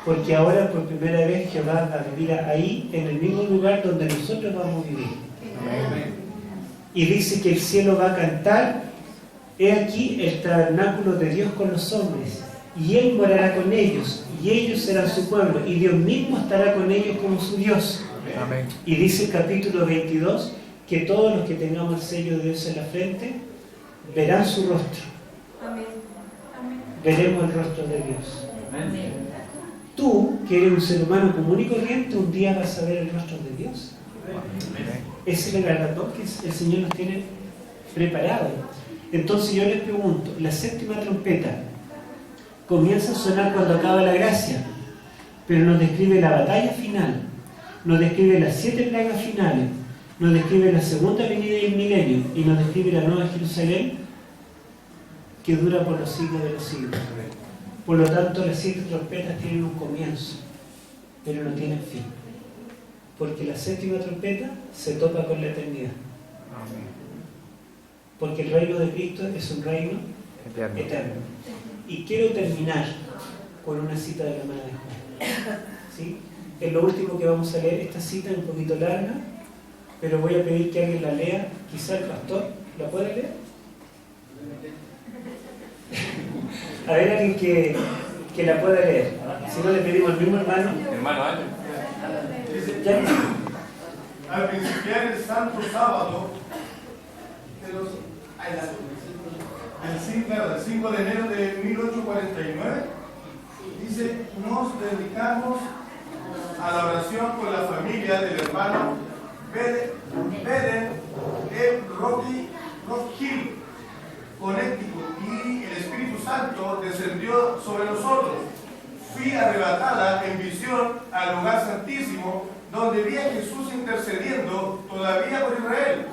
Porque ahora por primera vez Jehová va a vivir ahí, en el mismo lugar donde nosotros vamos a vivir. Y dice que el cielo va a cantar, he aquí el tabernáculo de Dios con los hombres, y Él morará con ellos, y ellos serán su pueblo, y Dios mismo estará con ellos como su Dios. Amén. Y dice el capítulo 22 que todos los que tengamos el sello de Dios en la frente verán su rostro. Amén. Veremos el rostro de Dios. Amén. Tú, que eres un ser humano común y corriente, un día vas a ver el rostro de Dios. Ese es el galardón que el Señor nos tiene preparado. Entonces yo les pregunto, la séptima trompeta comienza a sonar cuando acaba la gracia, pero nos describe la batalla final, nos describe las 7 plagas finales, nos describe la segunda venida y el milenio, y nos describe la Nueva Jerusalén que dura por los siglos de los siglos. Por lo tanto, las 7 trompetas tienen un comienzo, pero no tienen fin. Porque la séptima trompeta se topa con la eternidad. Porque el reino de Cristo es un reino eterno. Y quiero terminar con una cita de la hermana de Juan. ¿Sí? Es lo último que vamos a leer. Esta cita es un poquito larga, pero voy a pedir que alguien la lea. Quizá el pastor la puede leer. A ver, alguien que la pueda leer. Si no, le pedimos al mismo hermano. Hermano, Al principiar el santo sábado, el 5 de enero de 1849, dice, nos dedicamos a la oración con la familia del hermano Beden Rock Hill, Connecticut, y el Espíritu Santo descendió sobre nosotros. Fui arrebatada en visión al lugar santísimo, donde vi a Jesús intercediendo todavía por Israel.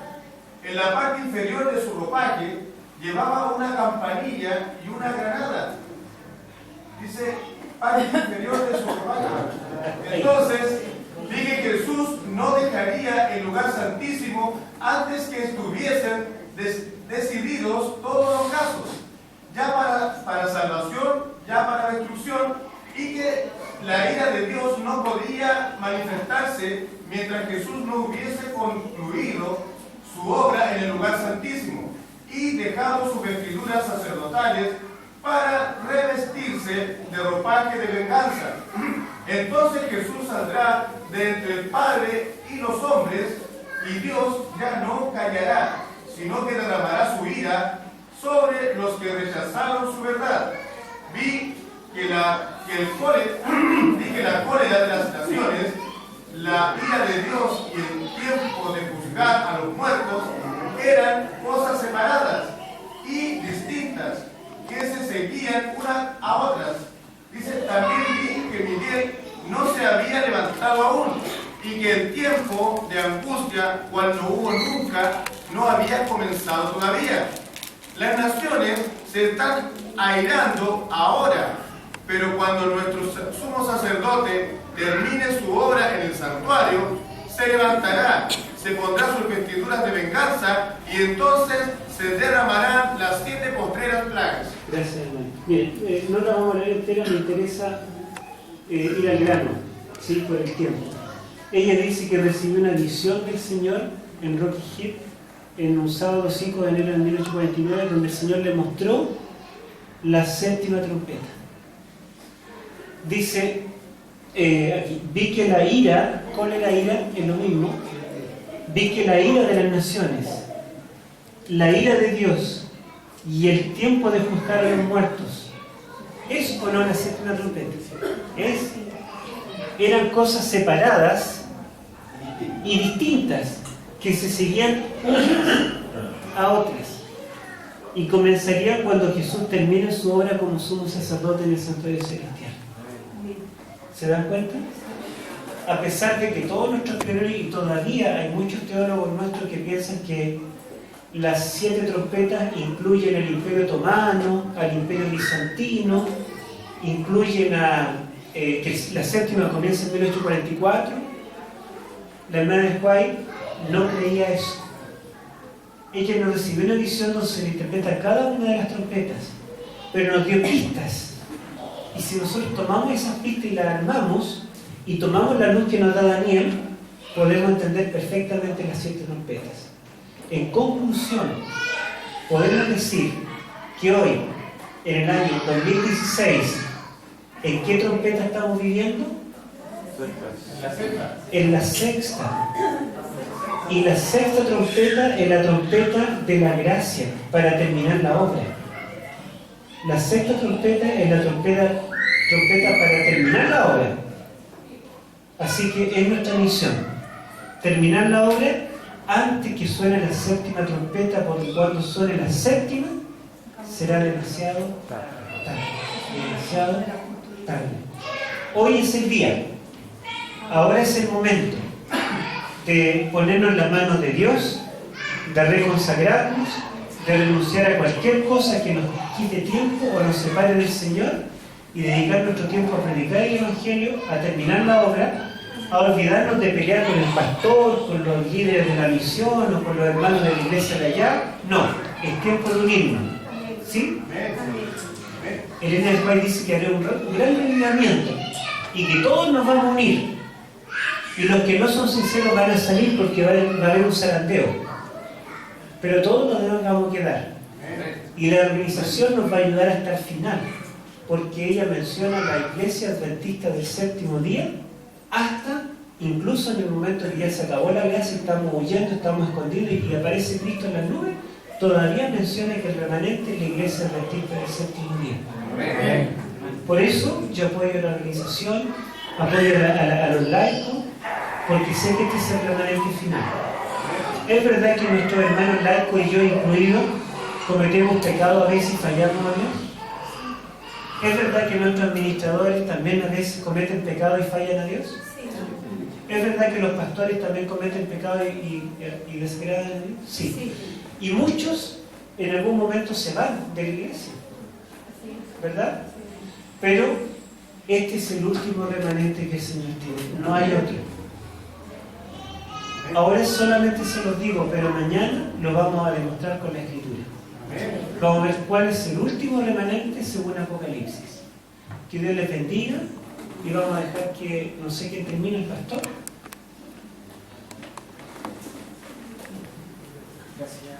En la parte inferior de su ropaje llevaba una campanilla y una granada. Dice, parte inferior de su ropaje. Entonces, vi que Jesús no dejaría el lugar santísimo antes que estuviesen decididos todos los casos, ya para salvación, ya para destrucción, y que la ira de Dios no podía manifestarse mientras Jesús no hubiese concluido su obra en el lugar santísimo y dejado sus vestiduras sacerdotales para revestirse de ropaje de venganza. Entonces Jesús saldrá de entre el Padre y los hombres, y Dios ya no callará, sino que derramará su ira sobre los que rechazaron su verdad. Vi que la cólera de las naciones, la ira de Dios y el tiempo de juzgar a los muertos eran cosas separadas y distintas, que se seguían unas a otras. Dice, también vi que Miguel no se había levantado aún, y que el tiempo de angustia, cual no hubo nunca, no había comenzado todavía. Las naciones se están airando ahora, pero cuando nuestro sumo sacerdote termine su obra en el santuario, se levantará, se pondrá sus vestiduras de venganza, y entonces se derramarán las 7 postreras plagas. Gracias, hermano. Miren, no la vamos a leer entera, me interesa ir al grano, ¿sí? Por el tiempo. Ella dice que recibió una visión del Señor en Rocky Hill en un sábado 5 de enero de 1849, donde el Señor le mostró la 7ª trompeta. Dice aquí, vi que la ira, cólera, ira, es lo mismo, vi que la ira de las naciones, la ira de Dios y el tiempo de juzgar a los muertos, ¿es o no la 7ª trompeta? Eran cosas separadas y distintas, que se seguían unas a otras, y comenzarían cuando Jesús termine su obra como sumo sacerdote en el santuario celestial. ¿Se dan cuenta? A pesar de que todos nuestros teólogos, y todavía hay muchos teólogos nuestros que piensan que las 7 trompetas incluyen el Imperio Otomano, al Imperio Bizantino, incluyen que la 7ª comienza en 1844, la hermana de White no creía eso. Ella nos recibió una visión donde se le interpreta cada una de las trompetas, pero nos dio pistas. Y si nosotros tomamos esas pistas y las armamos, y tomamos la luz que nos da Daniel, podemos entender perfectamente las 7 trompetas. En conclusión, podemos decir que hoy, en el año 2016, ¿en qué trompeta estamos viviendo? En la 6ª. Y la 6ª trompeta es la trompeta de la gracia para terminar la obra. La 6ª trompeta es la trompeta para terminar la obra. Así que es nuestra misión terminar la obra antes que suene la 7ª trompeta, porque cuando suene la 7ª será demasiado tarde. Demasiado tarde. Hoy es el día. Ahora es el momento de ponernos en las manos de Dios, de reconsagrarnos, de renunciar a cualquier cosa que nos quite tiempo o nos separe del Señor, y dedicar nuestro tiempo a predicar el Evangelio, a terminar la obra, a olvidarnos de pelear con el pastor, con los líderes de la misión o con los hermanos de la iglesia de allá. No, es tiempo de unirnos. ¿Sí? Elena de White dice que hará un gran reunimiento y que todos nos vamos a unir. Y los que no son sinceros van a salir porque va a haber un zarandeo. Pero todos nos vamos a quedar. Y la organización nos va a ayudar hasta el final, porque ella menciona la iglesia adventista del 7º día, hasta incluso en el momento que ya se acabó la gracia, estamos huyendo, estamos escondidos y aparece Cristo en las nubes, todavía menciona que el remanente es la iglesia adventista del séptimo día. Por eso yo apoyo a la organización, apoyo a los laicos, porque sé que este es el remanente final. Es verdad que nuestros hermanos laicos y yo incluido cometemos pecado a veces y fallamos a Dios. Es verdad que nuestros administradores también a veces cometen pecado y fallan a Dios. Es verdad que los pastores también cometen pecado y desagradan a Dios. Sí. Y muchos en algún momento se van de la iglesia, ¿verdad? Pero este es el último remanente que el Señor tiene, no hay otro. Ahora solamente se los digo, pero mañana lo vamos a demostrar con la Escritura. Vamos a ver cuál es el último remanente según Apocalipsis. Que Dios les bendiga y vamos a dejar que, no sé, que termine el pastor. Gracias.